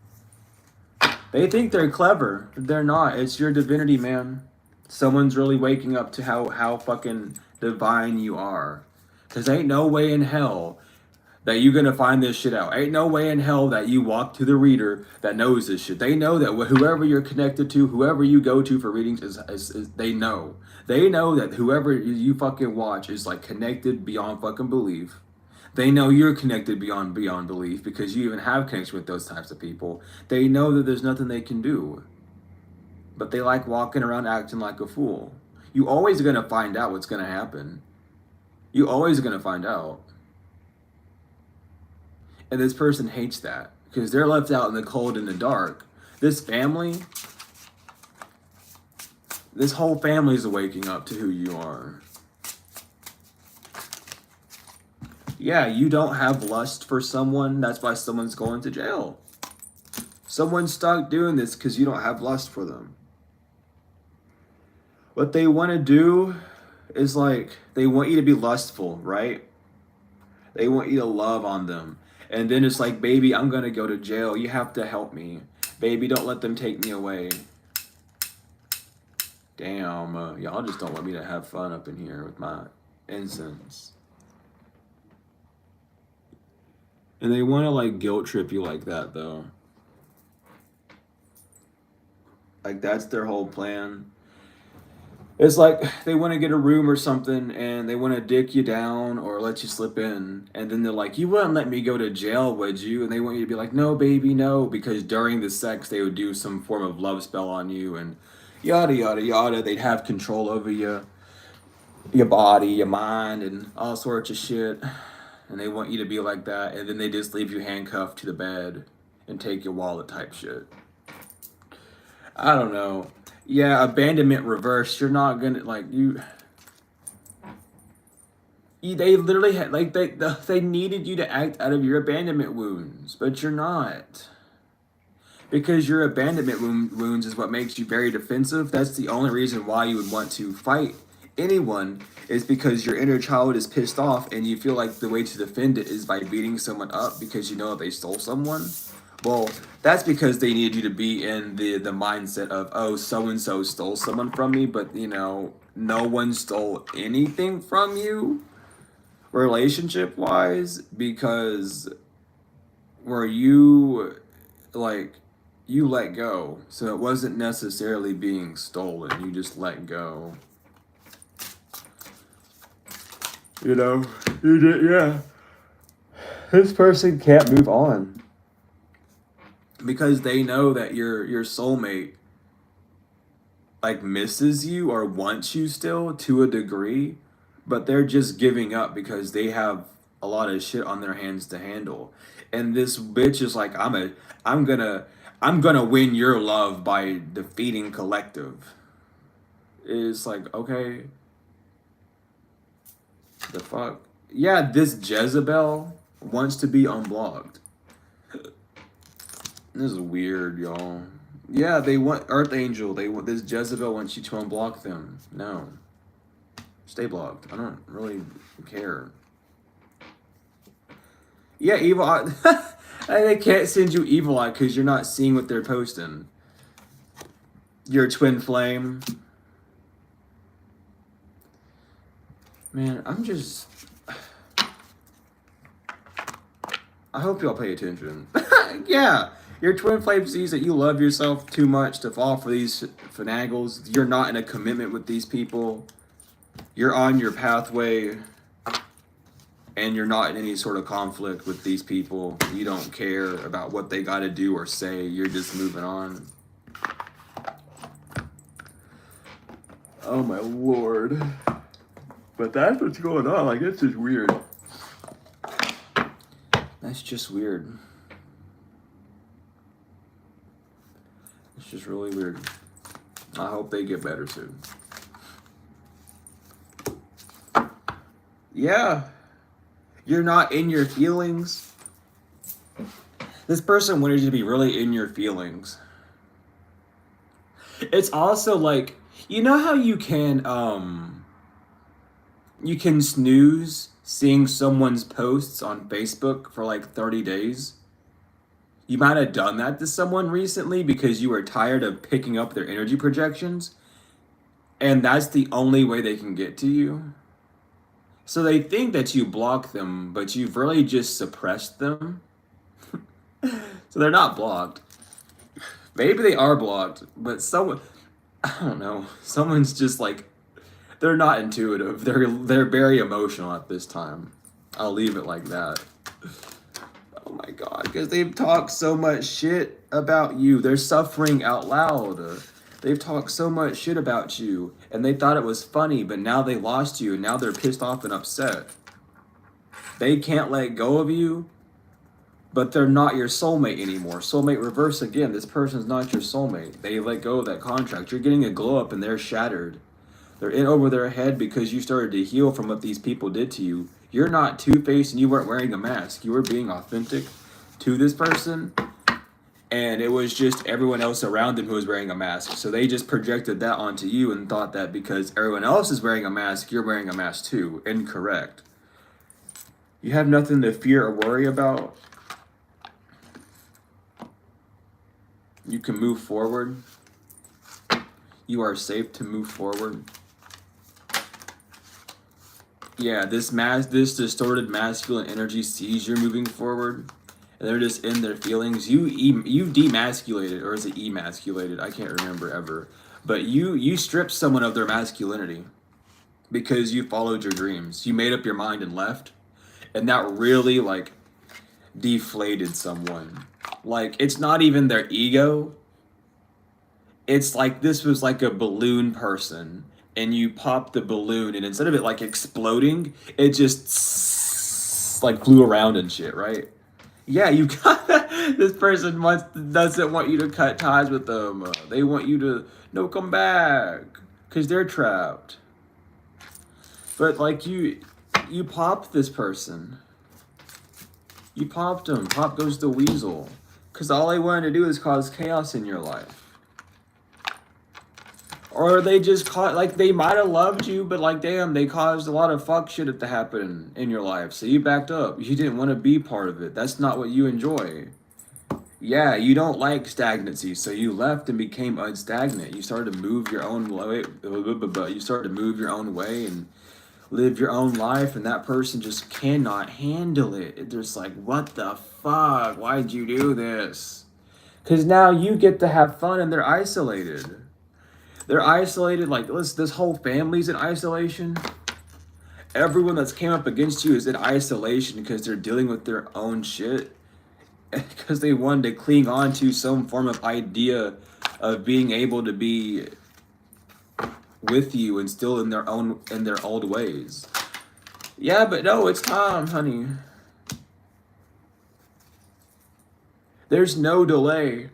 they think they're clever. They're not. It's your divinity, man. Someone's really waking up to how fucking divine you are. Because ain't no way in hell that you're gonna find this shit out. Ain't no way in hell that you walk to the reader that knows this shit. They know that whoever you're connected to, whoever you go to for readings, is they know. They know that whoever you fucking watch is like connected beyond fucking belief. They know you're connected beyond belief because you even have connection with those types of people. They know that there's nothing they can do. But they like walking around acting like a fool. You always gonna find out what's gonna happen. You always gonna find out. And this person hates that because they're left out in the cold and the dark. This family, this whole family is waking up to who you are. Yeah, you don't have lust for someone. That's why someone's going to jail. Someone's stuck doing this because you don't have lust for them. What they want to do is like, they want you to be lustful, right? They want you to love on them. And then it's like, baby, I'm going to go to jail. You have to help me. Baby, don't let them take me away. Damn, y'all just don't want me to have fun up in here with my incense. And they want to like guilt trip you like that though. Like that's their whole plan. It's like they want to get a room or something and they want to dick you down or let you slip in. And then they're like, you wouldn't let me go to jail, would you? And they want you to be like, no, baby, no. Because during the sex, they would do some form of love spell on you and yada, yada, yada. They'd have control over you, your body, your mind, and all sorts of shit. And they want you to be like that, and then they just leave you handcuffed to the bed and take your wallet type shit. I don't know. Yeah, abandonment reverse. You're not gonna like they literally had like they needed you to act out of your abandonment wounds, but you're not. Because your abandonment wounds is what makes you very defensive. That's the only reason why you would want to fight anyone is because your inner child is pissed off and you feel like the way to defend it is by beating someone up because you know they stole someone. Well, that's because they need you to be in the mindset of, oh, so-and-so stole someone from me, but, you know, no one stole anything from you relationship-wise because where you, like, you let go. So it wasn't necessarily being stolen. You just let go. You know, you did, yeah. This person can't move on because they know that your soulmate like misses you or wants you still to a degree, but they're just giving up because they have a lot of shit on their hands to handle. And this bitch is like, I'm gonna win your love by defeating collective. It's like, okay. The fuck? Yeah, this Jezebel wants to be unblocked. This is weird, y'all. Yeah, they want Earth Angel. They want this Jezebel wants you to unblock them. No. Stay blocked. I don't really care. Yeah, Evil Eye. They can't send you Evil Eye because you're not seeing what they're posting. Your twin flame. Man, I'm just... I hope y'all pay attention. Yeah, your twin flame sees that you love yourself too much to fall for these finagles. You're not in a commitment with these people. You're on your pathway, and you're not in any sort of conflict with these people. You don't care about what they got to do or say. You're just moving on. Oh my lord. But that's what's going on. Like, it's just weird. That's just weird. It's just really weird. I hope they get better soon. Yeah. You're not in your feelings. This person wanted you to be really in your feelings. It's also like, you know how you can snooze seeing someone's posts on Facebook for like 30 days? You might have done that to someone recently because you were tired of picking up their energy projections, and that's the only way they can get to you. So they think that you block them, but you've really just suppressed them. So they're not blocked. Maybe they are blocked, but someone, I don't know, someone's just like, they're not intuitive. They're very emotional at this time. I'll leave it like that. Oh my god, because they've talked so much shit about you. They're suffering out loud. They've talked so much shit about you, and they thought it was funny, but now they lost you, and now they're pissed off and upset. They can't let go of you, but they're not your soulmate anymore. Soulmate reverse again. This person's not your soulmate. They let go of that contract. You're getting a glow up, and they're shattered. They're in over their head because you started to heal from what these people did to you. You're not two-faced and you weren't wearing a mask. You were being authentic to this person. And it was just everyone else around them who was wearing a mask. So they just projected that onto you and thought that because everyone else is wearing a mask, you're wearing a mask too. Incorrect. You have nothing to fear or worry about. You can move forward. You are safe to move forward. Yeah, this distorted masculine energy sees you're moving forward, and they're just in their feelings. You demasculated, or is it emasculated? I can't remember ever. But you stripped someone of their masculinity because you followed your dreams. You made up your mind and left, and that really like deflated someone. Like, it's not even their ego. It's like this was like a balloon person, and you popped the balloon, and instead of it like exploding, it just like flew around and shit, right? Yeah, you got this person doesn't want you to cut ties with them. They want you to no come back because they're trapped. But like you popped this person. You popped him. Pop goes the weasel. Because all they wanted to do is cause chaos in your life. Or they just caught, like, they might have loved you, but like, damn, they caused a lot of fuck shit to happen in your life. So you backed up. You didn't want to be part of it. That's not what you enjoy. Yeah, you don't like stagnancy, so you left and became unstagnant. You started to move your own way. You started to move your own way and live your own life, and that person just cannot handle it. It's just like, what the fuck? Why'd you do this? Because now you get to have fun and they're isolated. They're isolated, like this whole family's in isolation. Everyone that's came up against you is in isolation because they're dealing with their own shit. Because they wanted to cling on to some form of idea of being able to be with you and still in their old ways. Yeah, but no, it's time, honey. There's no delay.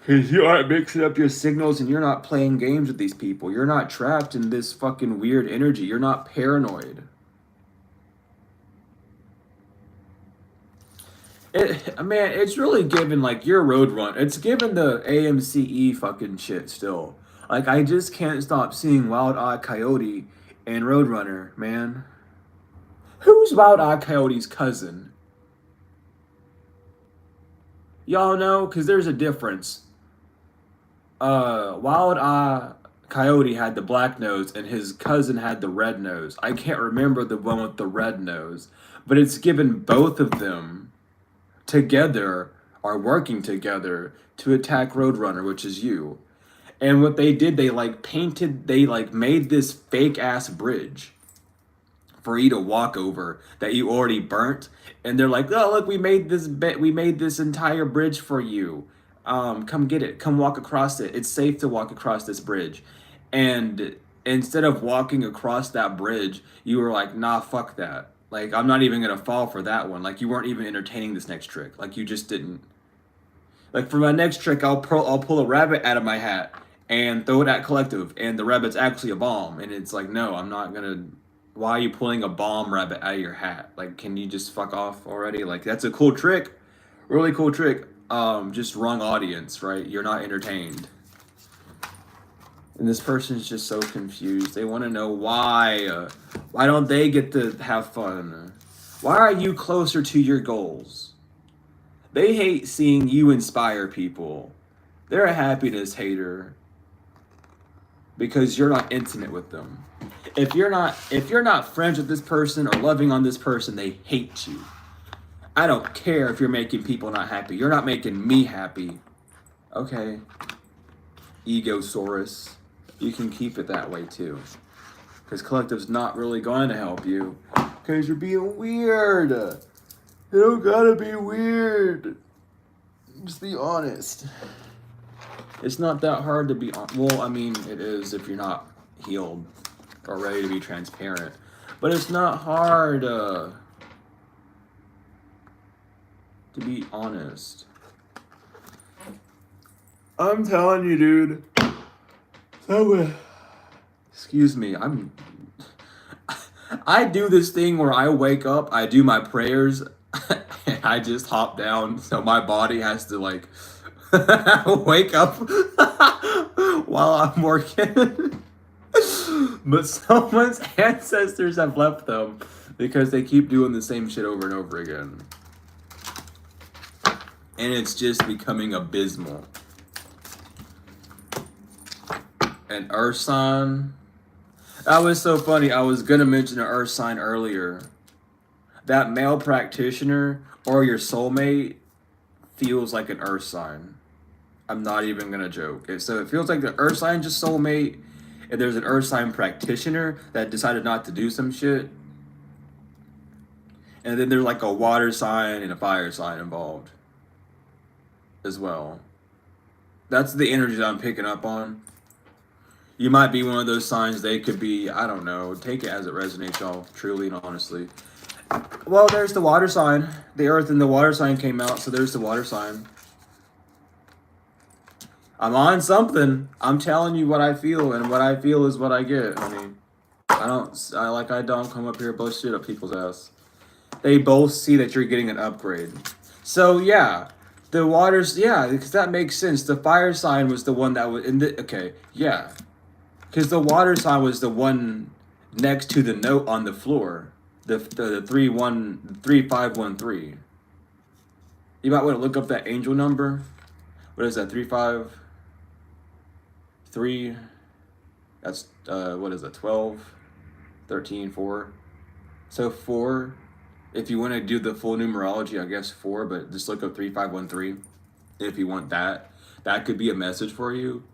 Because you aren't mixing up your signals and you're not playing games with these people. You're not trapped in this fucking weird energy. You're not paranoid. Man, it's really given like your Roadrunner. It's given the AMCE fucking shit still. Like, I just can't stop seeing Wild Eye Coyote and Roadrunner, man. Who's Wild Eye Coyote's cousin? Y'all know? Because there's a difference. Wild Eye Coyote had the black nose and his cousin had the red nose. I can't remember the one with the red nose, but it's given both of them together are working together to attack Roadrunner, which is you. And what they did, they made this fake ass bridge for you to walk over that you already burnt. And they're like, oh, look, we made this entire bridge for you. Come get it. Come walk across it. It's safe to walk across this bridge. And instead of walking across that bridge, you were like, nah, fuck that. Like, I'm not even gonna fall for that one. Like, you weren't even entertaining this next trick. Like, you just didn't. Like, for my next trick, I'll pull a rabbit out of my hat and throw it at collective, and the rabbit's actually a bomb. And it's like, no, I'm not gonna. Why are you pulling a bomb rabbit out of your hat? Like, can you just fuck off already? Like, that's a cool trick, really cool trick. Just wrong audience, right? You're not entertained. And this person's just so confused. They want to know why. Why don't they get to have fun? Why are you closer to your goals? They hate seeing you inspire people. They're a happiness hater because you're not intimate with them. If you're not friends with this person or loving on this person, they hate you. I don't care if you're making people not happy. You're not making me happy. Okay. Egosaurus. You can keep it that way too. Because collective's not really going to help you. Because you're being weird. You don't gotta be weird. Just be honest. It's not that hard to be honest. Well, I mean, it is if you're not healed or ready to be transparent. But it's not hard to be honest. I'm telling you, dude. Excuse me, I do this thing where I wake up, I do my prayers, and I just hop down, so my body has to like wake up while I'm working. But someone's ancestors have left them because they keep doing the same shit over and over again. And it's just becoming abysmal. An earth sign. That was so funny. I was gonna mention an earth sign earlier. That male practitioner or your soulmate feels like an earth sign. I'm not even gonna joke. So it feels like the earth sign just soulmate, and there's an earth sign practitioner that decided not to do some shit. And then there's like a water sign and a fire sign involved as well. That's the energy that I'm picking up on. You might be one of those signs. They could be, I don't know. Take it as it resonates, y'all. Truly and honestly. Well, there's the water sign. The earth and the water sign came out, so there's the water sign. I'm on something. I'm telling you what I feel, and what I feel is what I get, honey. I don't come up here and blow shit up people's ass. They both see that you're getting an upgrade. So, yeah. The waters, yeah, because that makes sense. The fire sign was the one that was in the, okay, yeah. Because the water sign was the one next to the note on the floor. The 3513. You might want to look up that angel number. What is that? 353. That's what is that? 12, 13, 4. So 4. If you want to do the full numerology, I guess 4, but just look up 3513 if you want that. That could be a message for you.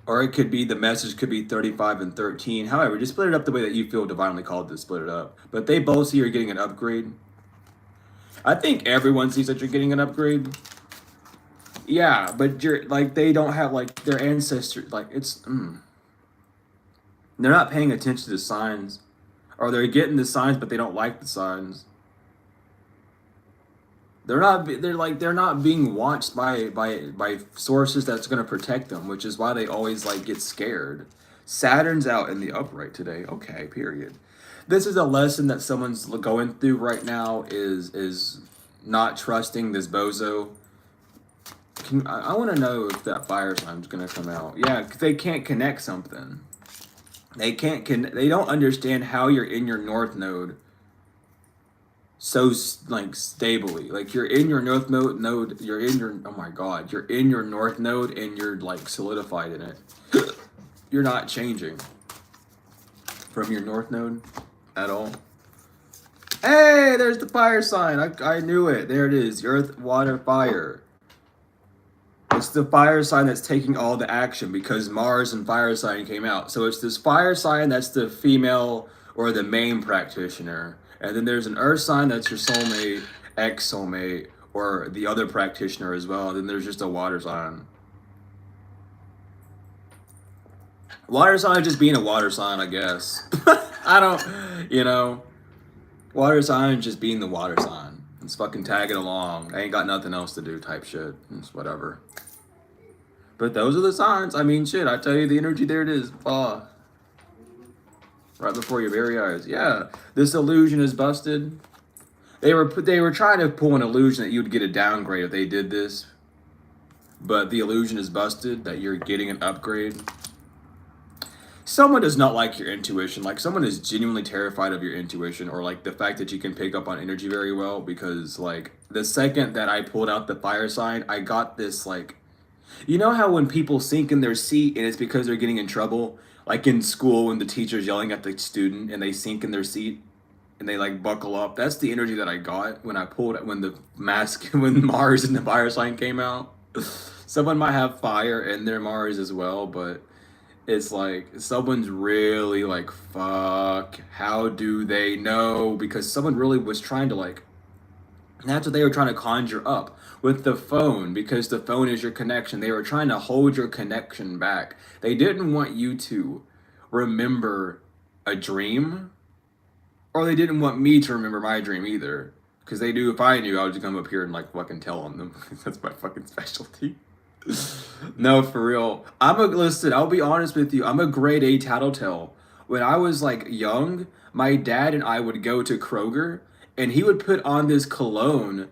Or it could be, the message could be 35 and 13. However, just split it up the way that you feel divinely called to split it up. But they both see you're getting an upgrade. I think everyone sees that you're getting an upgrade. Yeah, but you're like, they don't have like their ancestors. Like it's, they're not paying attention to the signs. Or they're getting the signs, but they don't like the signs. They're not being watched by sources that's going to protect them, which is why they always like get scared. Saturn's out in the upright today. Okay, period. This is a lesson that someone's going through right now, is not trusting this bozo. I want to know if that fire sign's going to come out. Yeah, because they can't connect something. They don't understand how you're in your north node so like stably. Like you're in your north node, you're in your, oh my god, you're in your north node and you're like solidified in it. You're not changing from your north node at all. Hey, there's the fire sign. I knew it. There it is. Earth, water, fire. It's the fire sign that's taking all the action because Mars and fire sign came out. So it's this fire sign that's the female or the main practitioner. And then there's an earth sign that's your soulmate, ex-soulmate, or the other practitioner as well. And then there's just a water sign. Water sign just being a water sign, I guess. I don't, you know, water sign just being the water sign. It's fucking tagging along. I ain't got nothing else to do type shit. It's whatever. But those are the signs. I mean, shit, I tell you, the energy, there it is. Right before your very eyes. Yeah, this illusion is busted. They were trying to pull an illusion that you would get a downgrade if they did this. But the illusion is busted that you're getting an upgrade. Someone does not like your intuition. Like, someone is genuinely terrified of your intuition, or like the fact that you can pick up on energy very well, because like the second that I pulled out the fire sign, I got this like, you know how when people sink in their seat and it's because they're getting in trouble, like in school when the teacher's yelling at the student and they sink in their seat and they like buckle up. That's the energy that I got when I pulled when the mask when Mars and the fire sign came out. Someone might have fire in their Mars as well, but it's like someone's really like, fuck, how do they know? Because someone really was trying to like, that's what they were trying to conjure up with the phone, because the phone is your connection. They were trying to hold your connection back. They didn't want you to remember a dream, or they didn't want me to remember my dream either. Because they knew if I knew, I would just come up here and like fucking tell on them. That's my fucking specialty. No, for real. Listen, I'll be honest with you. I'm a grade A tattletale. When I was like young, my dad and I would go to Kroger and he would put on this cologne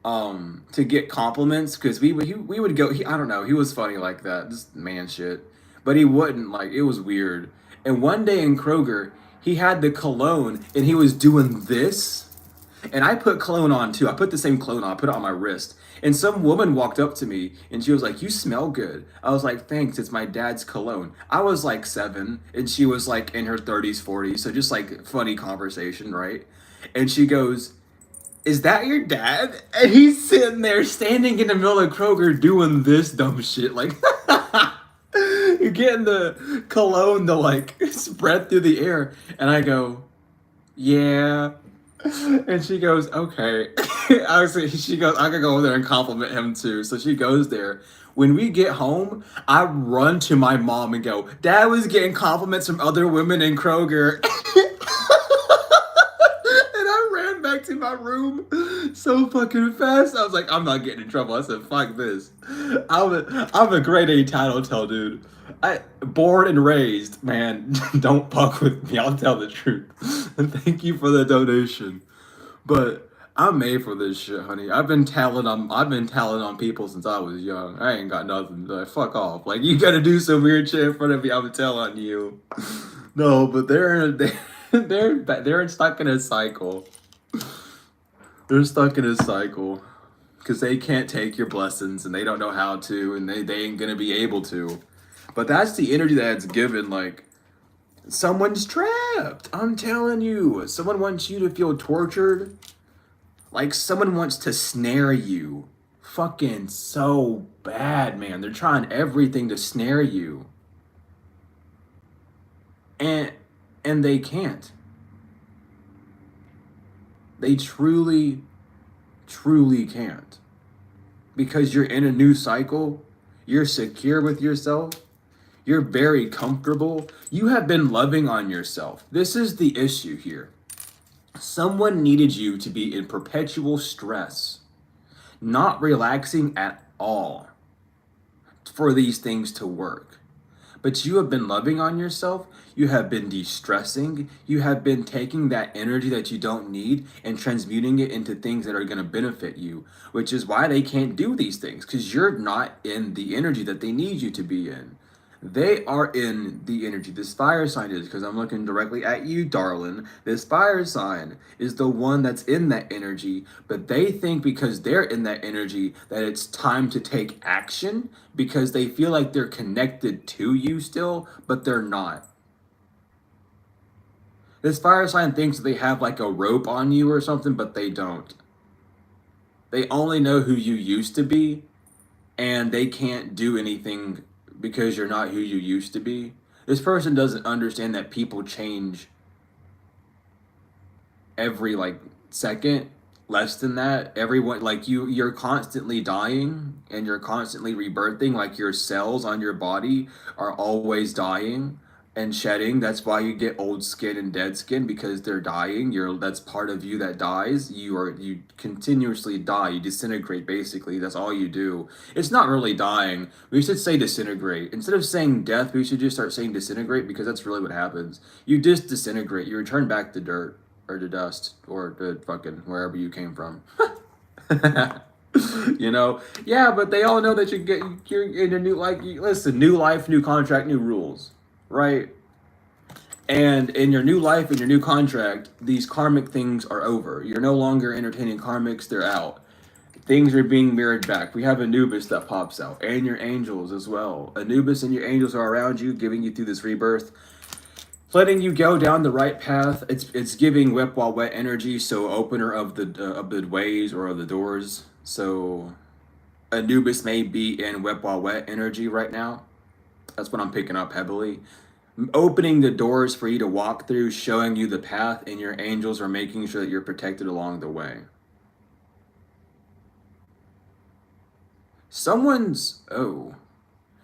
to get compliments, because we would go, I don't know, he was funny like that, just man shit. But he wouldn't, like, it was weird. And one day in Kroger, he had the cologne and he was doing this. And I put cologne on too. I put the same cologne on. I put it on my wrist. And some woman walked up to me and she was like, "You smell good." I was like, "Thanks, it's my dad's cologne." I was like 7 and she was like in her 30s, 40s. So just like funny conversation, right? And she goes, "Is that your dad?" And he's sitting there standing in the middle of Kroger doing this dumb shit. Like, you're getting the cologne to like spread through the air. And I go, "Yeah." And she goes, "Okay." She goes, "I could go over there and compliment him too." So she goes there. When we get home, I run to my mom and go, "Dad was getting compliments from other women in Kroger." And I ran back to my room so fucking fast. I was like, I'm not getting in trouble. I said, fuck this. I'm a grade A tattletale, dude. I born and raised, man. Don't fuck with me. I'll tell the truth. And thank you for the donation. But I'm made for this shit, honey. I've been telling on people since I was young. I ain't got nothing. Like, fuck off. Like, you gotta do some weird shit in front of me, I'm telling you. No, but they're stuck in a cycle. They're stuck in a cycle because they can't take your blessings and they don't know how to, and they ain't gonna be able to. But that's the energy that's given. Like, someone's trapped. I'm telling you. Someone wants you to feel tortured. Like, someone wants to snare you. Fucking so bad, man. They're trying everything to snare you. And they can't. They truly, truly can't. Because you're in a new cycle. You're secure with yourself. You're very comfortable. You have been loving on yourself. This is the issue here. Someone needed you to be in perpetual stress, not relaxing at all, for these things to work. But you have been loving on yourself. You have been de-stressing. You have been taking that energy that you don't need and transmuting it into things that are going to benefit you, which is why they can't do these things, because you're not in the energy that they need you to be in. They are in the energy. This fire sign is, because I'm looking directly at you, darling. This fire sign is the one that's in that energy, but they think because they're in that energy that it's time to take action, because they feel like they're connected to you still, but they're not. This fire sign thinks they have like a rope on you or something, but they don't. They only know who you used to be, and they can't do anything because you're not who you used to be. This person doesn't understand that people change every like second. less than that. Everyone, like you're constantly dying and you're constantly rebirthing. Like your cells on your body are always dying and shedding. That's why you get old skin and dead skin, because they're dying. That's part of you that dies. You continuously die. You disintegrate basically. That's all you do. It's not really dying. We should say disintegrate. Instead of saying death, we should just start saying disintegrate, because that's really what happens. You just disintegrate. You return back to dirt or to dust or to fucking wherever you came from. You know? Yeah, but they all know that you're in a new, like, listen, new life, new contract, new rules, right? And in your new life and your new contract, these karmic things are over. You're no longer entertaining karmics, they're out. Things are being mirrored back. We have Anubis that pops out, and your angels as well. Anubis and your angels are around you, giving you through this rebirth, letting you go down the right path. It's giving whip while wet energy, so opener of the ways or of the doors. So Anubis may be in whip while wet energy right now. That's what I'm picking up heavily. Opening the doors for you to walk through, showing you the path, and your angels are making sure that you're protected along the way. Someone's, oh,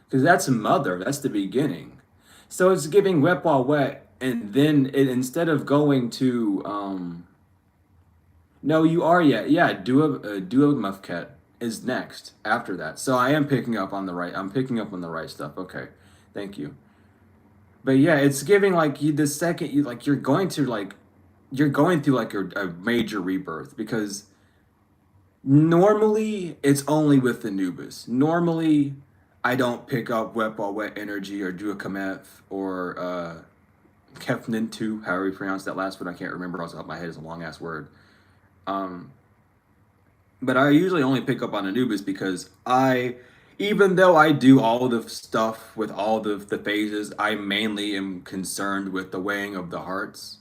because that's mother, that's the beginning. So it's giving wet while wet, and then instead of going to, no, you are yet, yeah, Dua Mufket is next after that. So I am picking up on the right, I'm picking up on the right stuff. Okay, thank you. But yeah, it's giving like you the second you like you're going through like a major rebirth, because normally it's only with Anubis. Normally I don't pick up wet ball wet energy or do a Kamef or Kefnintu, however you pronounce that last one. I can't remember off the top of my head. It's a long ass word. Um, but I usually only pick up on Anubis because even though I do all the stuff with all the phases, I mainly am concerned with the weighing of the hearts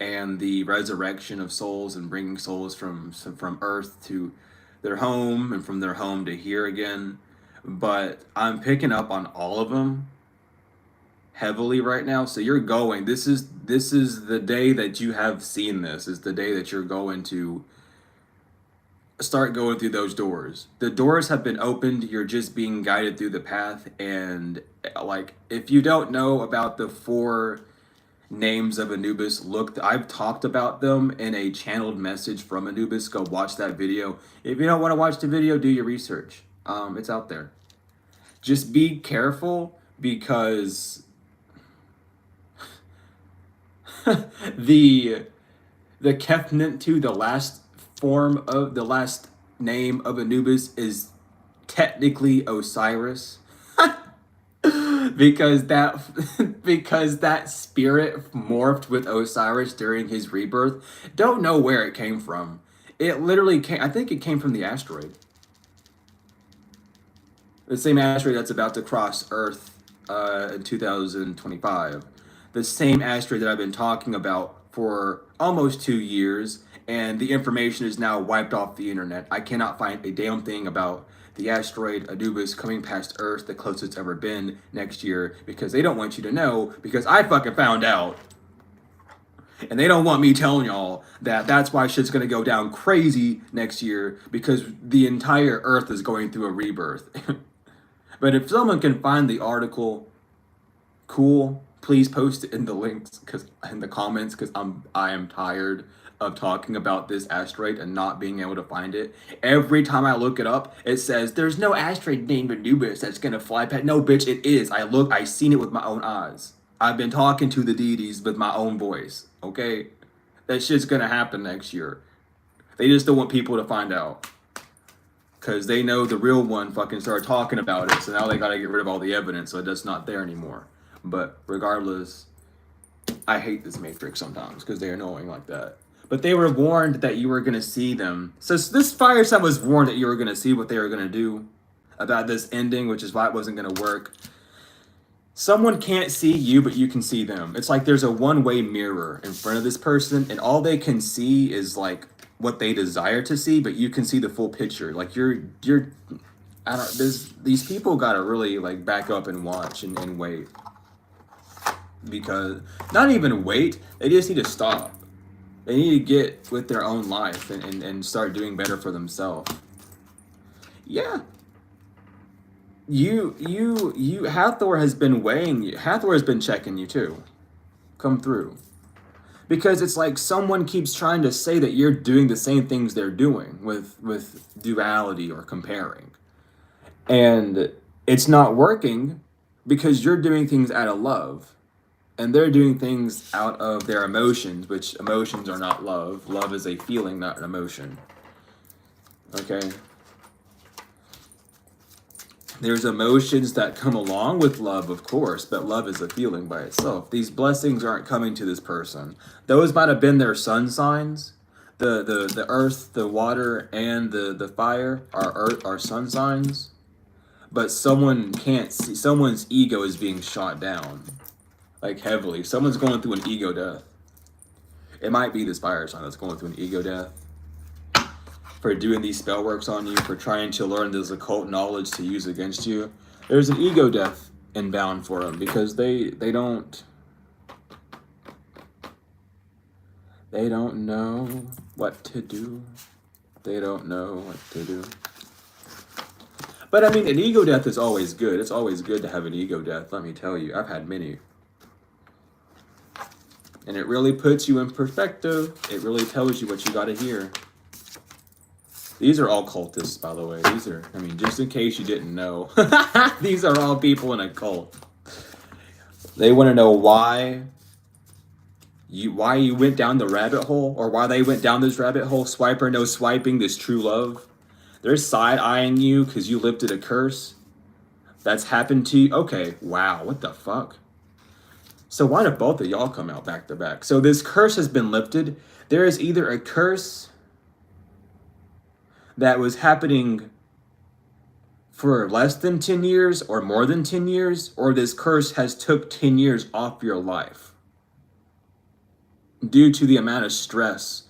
and the resurrection of souls and bringing souls from Earth to their home and from their home to here again. But I'm picking up on all of them heavily right now. So you're going. This is the day that you have seen this. Is the day that you're going to start going through those doors. The doors have been opened. You're just being guided through the path. And like, if you don't know about the four names of Anubis, look, I've talked about them in a channeled message from Anubis. Go watch that video. If you don't want to watch the video, do your research. It's out there. Just be careful, because the Kefnintu, the last name of Anubis, is technically Osiris. because that spirit morphed with Osiris during his rebirth. Don't know where it came from. It literally came, I think it came from the asteroid. The same asteroid that's about to cross Earth in 2025. The same asteroid that I've been talking about for almost 2 years, and the information is now wiped off the internet. I cannot find a damn thing about the asteroid Anubis coming past Earth, the closest it's ever been, next year, because they don't want you to know, because I fucking found out. And they don't want me telling y'all that that's why shit's gonna go down crazy next year, because the entire Earth is going through a rebirth. But if someone can find the article, cool. Please post it in the links, because in the comments, because I am tired of talking about this asteroid and not being able to find it. Every time I look it up, it says there's no asteroid named Anubis that's gonna fly past. No, bitch, it is. I seen it with my own eyes. I've been talking to the deities with my own voice. Okay, that shit's gonna happen next year. They just don't want people to find out, because they know the real one fucking started talking about it, so now they gotta get rid of all the evidence, so it's not there anymore. But regardless, I hate this Matrix sometimes, because they're annoying like that. But they were warned that you were gonna see them. So this fireside was warned that you were gonna see what they were gonna do about this ending, which is why it wasn't gonna work. Someone can't see you, but you can see them. It's like there's a one-way mirror in front of this person, and all they can see is like what they desire to see, but you can see the full picture. Like you're I don't, these people gotta really like back up and watch and wait. Because not even wait, they just need to stop. They need to get with their own life and start doing better for themselves. Yeah. Hathor has been weighing you. Hathor has been checking you too. Come through. Because it's like someone keeps trying to say that you're doing the same things they're doing with duality or comparing. And it's not working because you're doing things out of love. And they're doing things out of their emotions, which emotions are not love. Love is a feeling, not an emotion. Okay? There's emotions that come along with love, of course, but love is a feeling by itself. These blessings aren't coming to this person. Those might have been their sun signs. The earth, the water, and the fire are sun signs. But someone can't see, someone's ego is being shot down. Like heavily. Someone's going through an ego death. It might be this fire sign that's going through an ego death. For doing these spell works on you, for trying to learn this occult knowledge to use against you. There's an ego death inbound for them because they don't know what to do. They don't know what to do. But I mean, an ego death is always good. It's always good to have an ego death, let me tell you. I've had many. And it really puts you in perspective. It really tells you what you gotta hear. These are all cultists, by the way. These are, I mean, just in case you didn't know. These are all people in a cult. They want to know why you went down the rabbit hole, or why they went down this rabbit hole. Swiper, no swiping, this true love. They're side-eyeing you because you lifted a curse. That's happened to you. Okay, wow, what the fuck? So why do both of y'all come out back to back? So this curse has been lifted. There is either a curse that was happening for less than 10 years or more than 10 years, or this curse has took 10 years off your life due to the amount of stress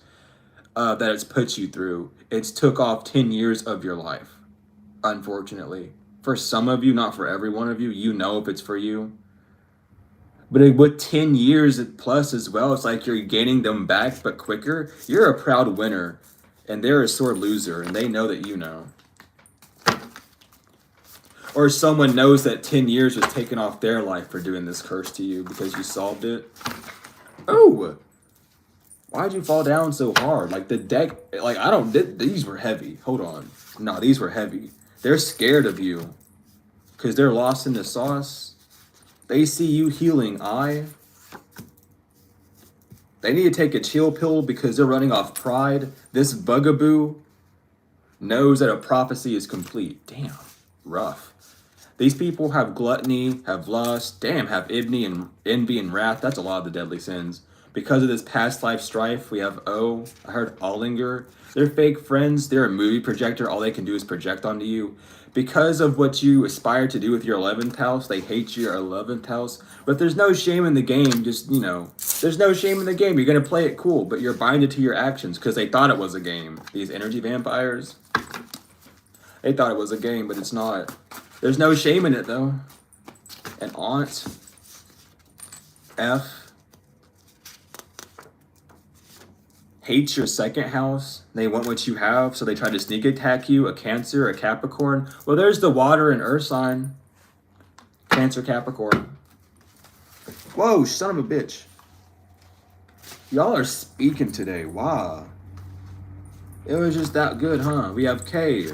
that it's put you through. It's took off 10 years of your life, unfortunately. For some of you, not for every one of you, you know if it's for you. But with 10 years plus as well, it's like you're gaining them back, but quicker. You're a proud winner. And they're a sore loser, and they know that you know. Or someone knows that 10 years was taken off their life for doing this curse to you because you solved it. Oh! Why'd you fall down so hard? Like the deck, like these were heavy. Hold on. No, these were heavy. They're scared of you because they're lost in the sauce. They see you healing They need to take a chill pill because they're running off pride. This bugaboo knows that a prophecy is complete. Damn, rough. These people have gluttony, have lust, have envy and wrath. That's a lot of the deadly sins. Because of this past life strife, we have I heard Ollinger. They're fake friends. They're a movie projector. All they can do is project onto you. Because of what you aspire to do with your 11th house, they hate your 11th house. But there's no shame in the game. Just, there's no shame in the game. You're going to play it cool, but you're binded to your actions because they thought it was a game. These energy vampires, they thought it was a game, but it's not. There's no shame in it, though. An aunt, F, hates your second house. They want what you have, so they try to sneak attack you. A Cancer, a Capricorn. Well, there's the water and earth sign. Cancer, Capricorn. Whoa, son of a bitch. Y'all are speaking today. Wow. It was just that good, huh? We have K,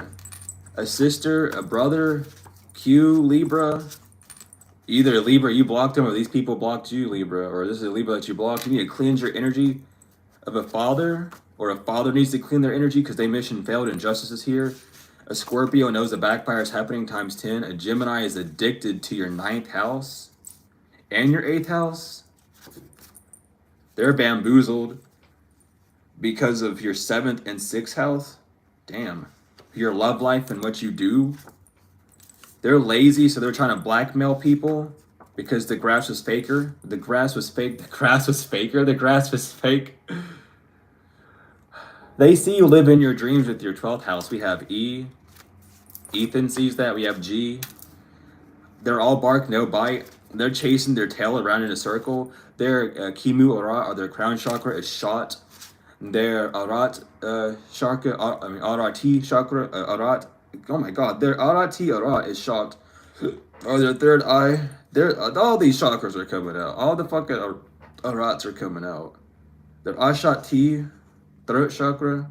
a sister, a brother, Q, Libra. Either Libra, you blocked them, or these people blocked you, Libra. Or this is a Libra that you blocked. You need to cleanse your energy of a father, or a father needs to clean their energy because their mission failed and justice is here. A Scorpio knows the backfire is happening times 10. A Gemini is addicted to your 9th house and your 8th house. They're bamboozled because of your 7th and 6th house. Damn. Your love life and what you do. They're lazy, so they're trying to blackmail people because the grass was faker. The grass was fake. The grass was faker. The grass was fake. They see you live in your dreams with your 12th house. We have E. Ethan sees that. We have G. They're all bark, no bite. They're chasing their tail around in a circle. Their Kimu Ora, or their crown chakra, is shot. Their Arat chakra, I mean Arati chakra, Arat. Oh my God, their Arati Arat is shocked. Or their third eye. Their all these chakras are coming out. All the fucking Arats are coming out. Their Ashati, throat chakra,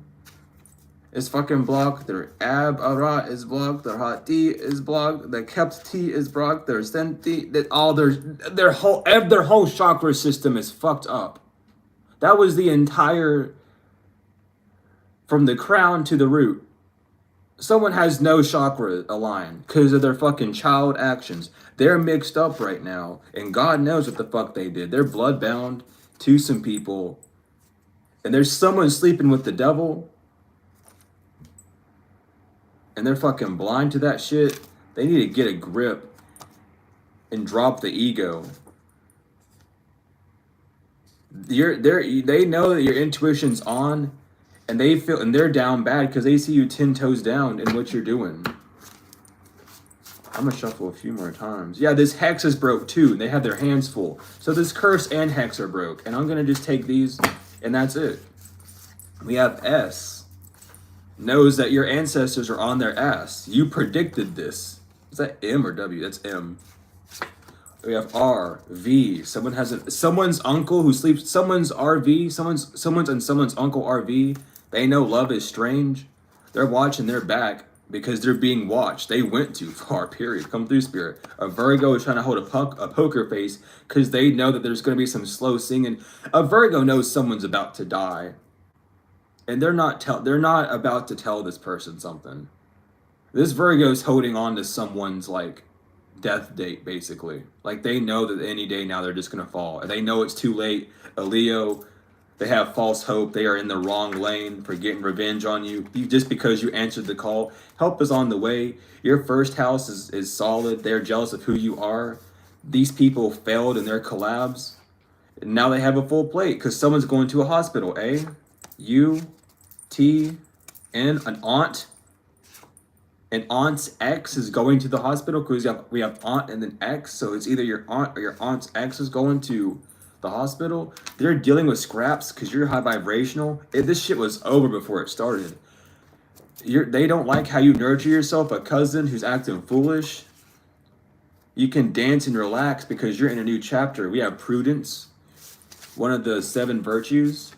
is fucking blocked. Their Ab Arat is blocked. Their Hati is blocked. Their Kepti is blocked. Their Senti, that all their whole chakra system is fucked up. That was the entire, from the crown to the root. Someone has no chakra aligned because of their fucking child actions. They're mixed up right now, and God knows what the fuck they did. They're bloodbound to some people, and there's someone sleeping with the devil, and they're fucking blind to that shit. They need to get a grip and drop the ego. They know that your intuition's on, and they're down bad because they see you 10 toes down in what you're doing. I'm gonna shuffle a few more times. Yeah, this hex is broke too, and they have their hands full. So this curse and hex are broke, and I'm gonna just take these, and that's it. We have S. Knows that your ancestors are on their ass. You predicted this. Is that M or W? That's M. We have R, V. Someone's uncle who sleeps. Someone's RV. Someone's uncle RV. They know love is strange. They're watching their back because they're being watched. They went too far. Period. Come through, spirit. A Virgo is trying to hold a poker face because they know that there's going to be some slow singing. A Virgo knows someone's about to die, and they're not about to tell this person something. This Virgo's holding on to someone's like death date, basically. Like they know that any day now they're just gonna fall. And they know it's too late. A Leo, they have false hope. They are in the wrong lane for getting revenge on you. Just because you answered the call. Help is on the way. Your first house is solid. They're jealous of who you are. These people failed in their collabs. And now they have a full plate because someone's going to a hospital. A-U-T-N, an aunt. An aunt's ex is going to the hospital because we have aunt and then ex. So it's either your aunt or your aunt's ex is going to the hospital. They're dealing with scraps because you're high vibrational. This shit was over before it started. They don't like how you nurture yourself. A cousin who's acting foolish. You can dance and relax because you're in a new chapter. We have prudence, one of the 7 virtues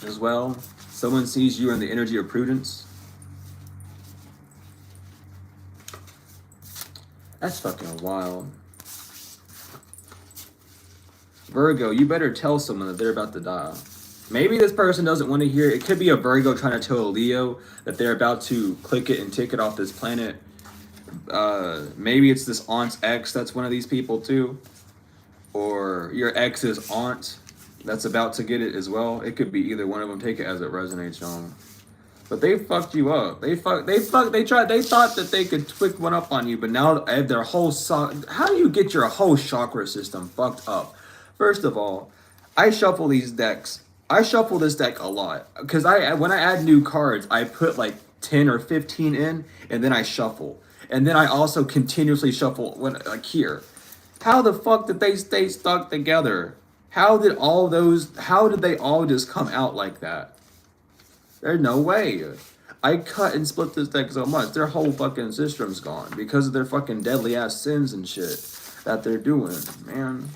as well. Someone sees you in the energy of prudence. That's fucking wild. Virgo, you better tell someone that they're about to die. Maybe this person doesn't want to hear it. It could be a Virgo trying to tell a Leo that they're about to click it and tick it off this planet. Maybe it's this aunt's ex that's one of these people too. Or your ex's aunt that's about to get it as well. It could be either one of them. Take it as it resonates, y'all. But they fucked you up. They thought that they could twig one up on you, but now their whole how do you get your whole chakra system fucked up? First of all, I shuffle these decks. I shuffle this deck a lot because when I add new cards, I put like 10 or 15 in, and then I shuffle, and then I also continuously shuffle when like here. How the fuck did they stay stuck together? How did they all just come out like that? There's no way. I cut and split this deck so much. Their whole fucking system's gone because of their fucking deadly ass sins and shit that they're doing, man.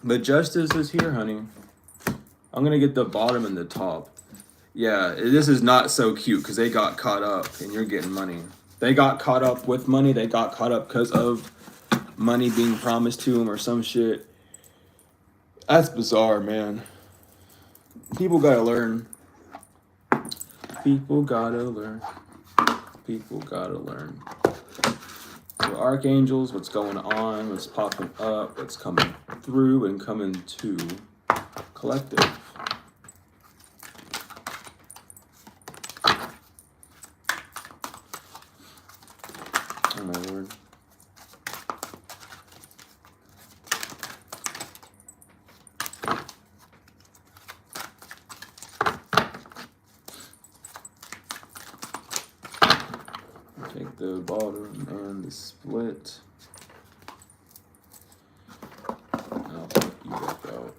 But justice is here, honey. I'm gonna get the bottom and the top. Yeah, this is not so cute because they got caught up and you're getting money. They got caught up with money. They got caught up because of money being promised to them or some shit. That's bizarre, man. People gotta learn. People gotta learn. People gotta learn. So archangels, what's going on? What's popping up? What's coming through and coming to collective? Oh my lord. Take the bottom and the split. I'll take you back out.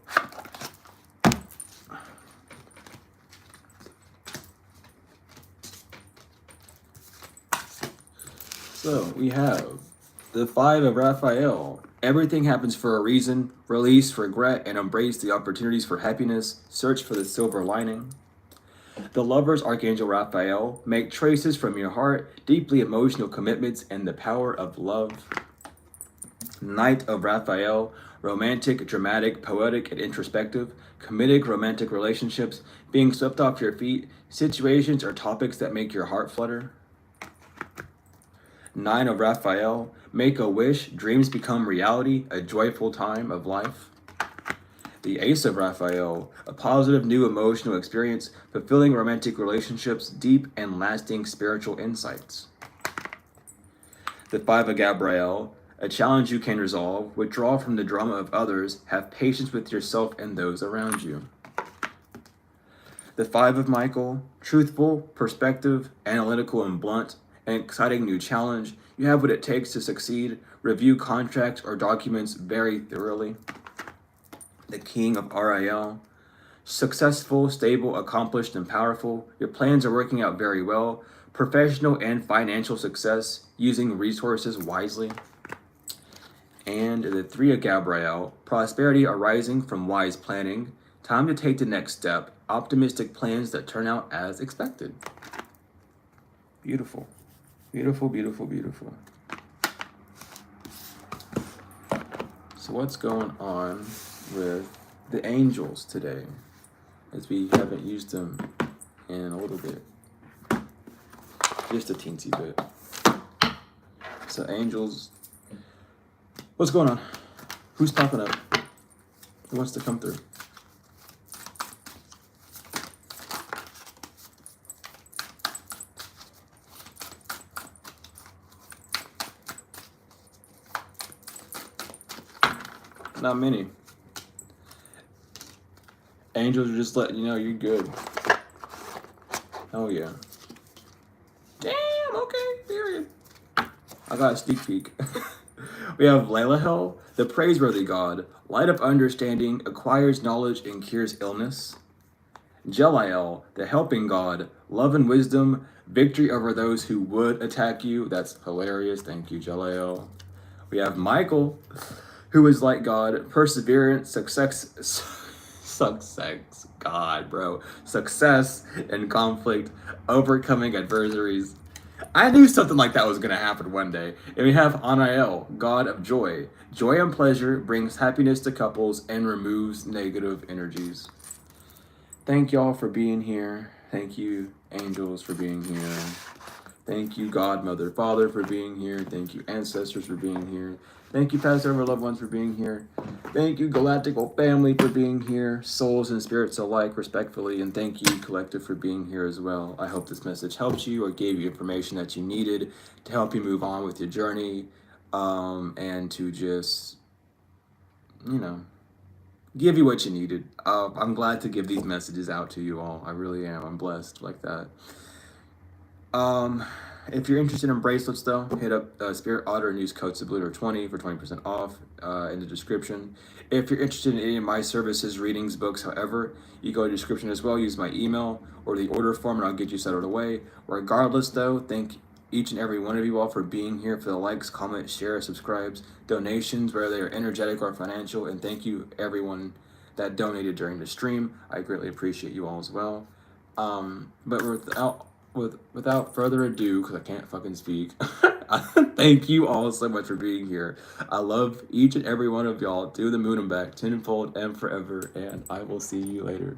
So we have the Five of Raphael. Everything happens for a reason. Release regret and embrace the opportunities for happiness. Search for the silver lining. The Lover's Archangel Raphael. Make traces from your heart, deeply emotional commitments, and the power of love. Knight of Raphael. Romantic, dramatic, poetic, and introspective. Comedic romantic relationships. Being swept off your feet. Situations or topics that make your heart flutter. Nine of Raphael. Make a wish. Dreams become reality. A joyful time of life. The Ace of Raphael. A positive new emotional experience. Fulfilling romantic relationships. Deep and lasting spiritual insights. The Five of Gabriel. A challenge you can resolve. Withdraw from the drama of others. Have patience with yourself and those around you. The Five of Michael. Truthful, perspective, analytical and blunt. An exciting new challenge. You have what it takes to succeed. Review contracts or documents very thoroughly. The King of RIL. Successful, stable, accomplished, and powerful. Your plans are working out very well. Professional and financial success. Using resources wisely. And the Three of Gabriel. Prosperity arising from wise planning. Time to take the next step. Optimistic plans that turn out as expected. Beautiful. Beautiful, beautiful, beautiful. So what's going on with the angels today? As we haven't used them in a little bit. Just a teensy bit. So angels, what's going on? Who's popping up? Who wants to come through? Not many. Angels are just letting you know you're good. Oh yeah. Damn, okay, period. I got a sneak peek. We have LunaHound, the praiseworthy god, light of understanding, acquires knowledge and cures illness. Jeliel, the helping god, love and wisdom, victory over those who would attack you. That's hilarious. Thank you, Jeliel. We have Michael, who is like God, perseverance, success, God, bro, success in conflict, overcoming adversaries. I knew something like that was going to happen one day. And we have Anael, God of joy. Joy and pleasure brings happiness to couples and removes negative energies. Thank y'all for being here. Thank you, angels, for being here. Thank you, God, Mother, Father, for being here. Thank you, ancestors, for being here. Thank you, past ever loved ones, for being here. Thank you, Galactical family, for being here. Souls and spirits alike, respectfully. And thank you, Collective, for being here as well. I hope this message helped you or gave you information that you needed to help you move on with your journey, and to just, give you what you needed. I'm glad to give these messages out to you all. I really am. I'm blessed like that. If you're interested in bracelets, though, hit up Spirit Otter and use code Subliminal20 for 20% off in the description. If you're interested in any of my services, readings, books, however, you go to the description as well. Use my email or the order form, and I'll get you settled away. Regardless, though, thank each and every one of you all for being here, for the likes, comments, shares, subscribes, donations, whether they are energetic or financial, and thank you everyone that donated during the stream. I greatly appreciate you all as well. But without further ado, because I can't fucking speak, thank you all so much for being here. I love each and every one of y'all. To the moon and back, tenfold and forever, and I will see you later.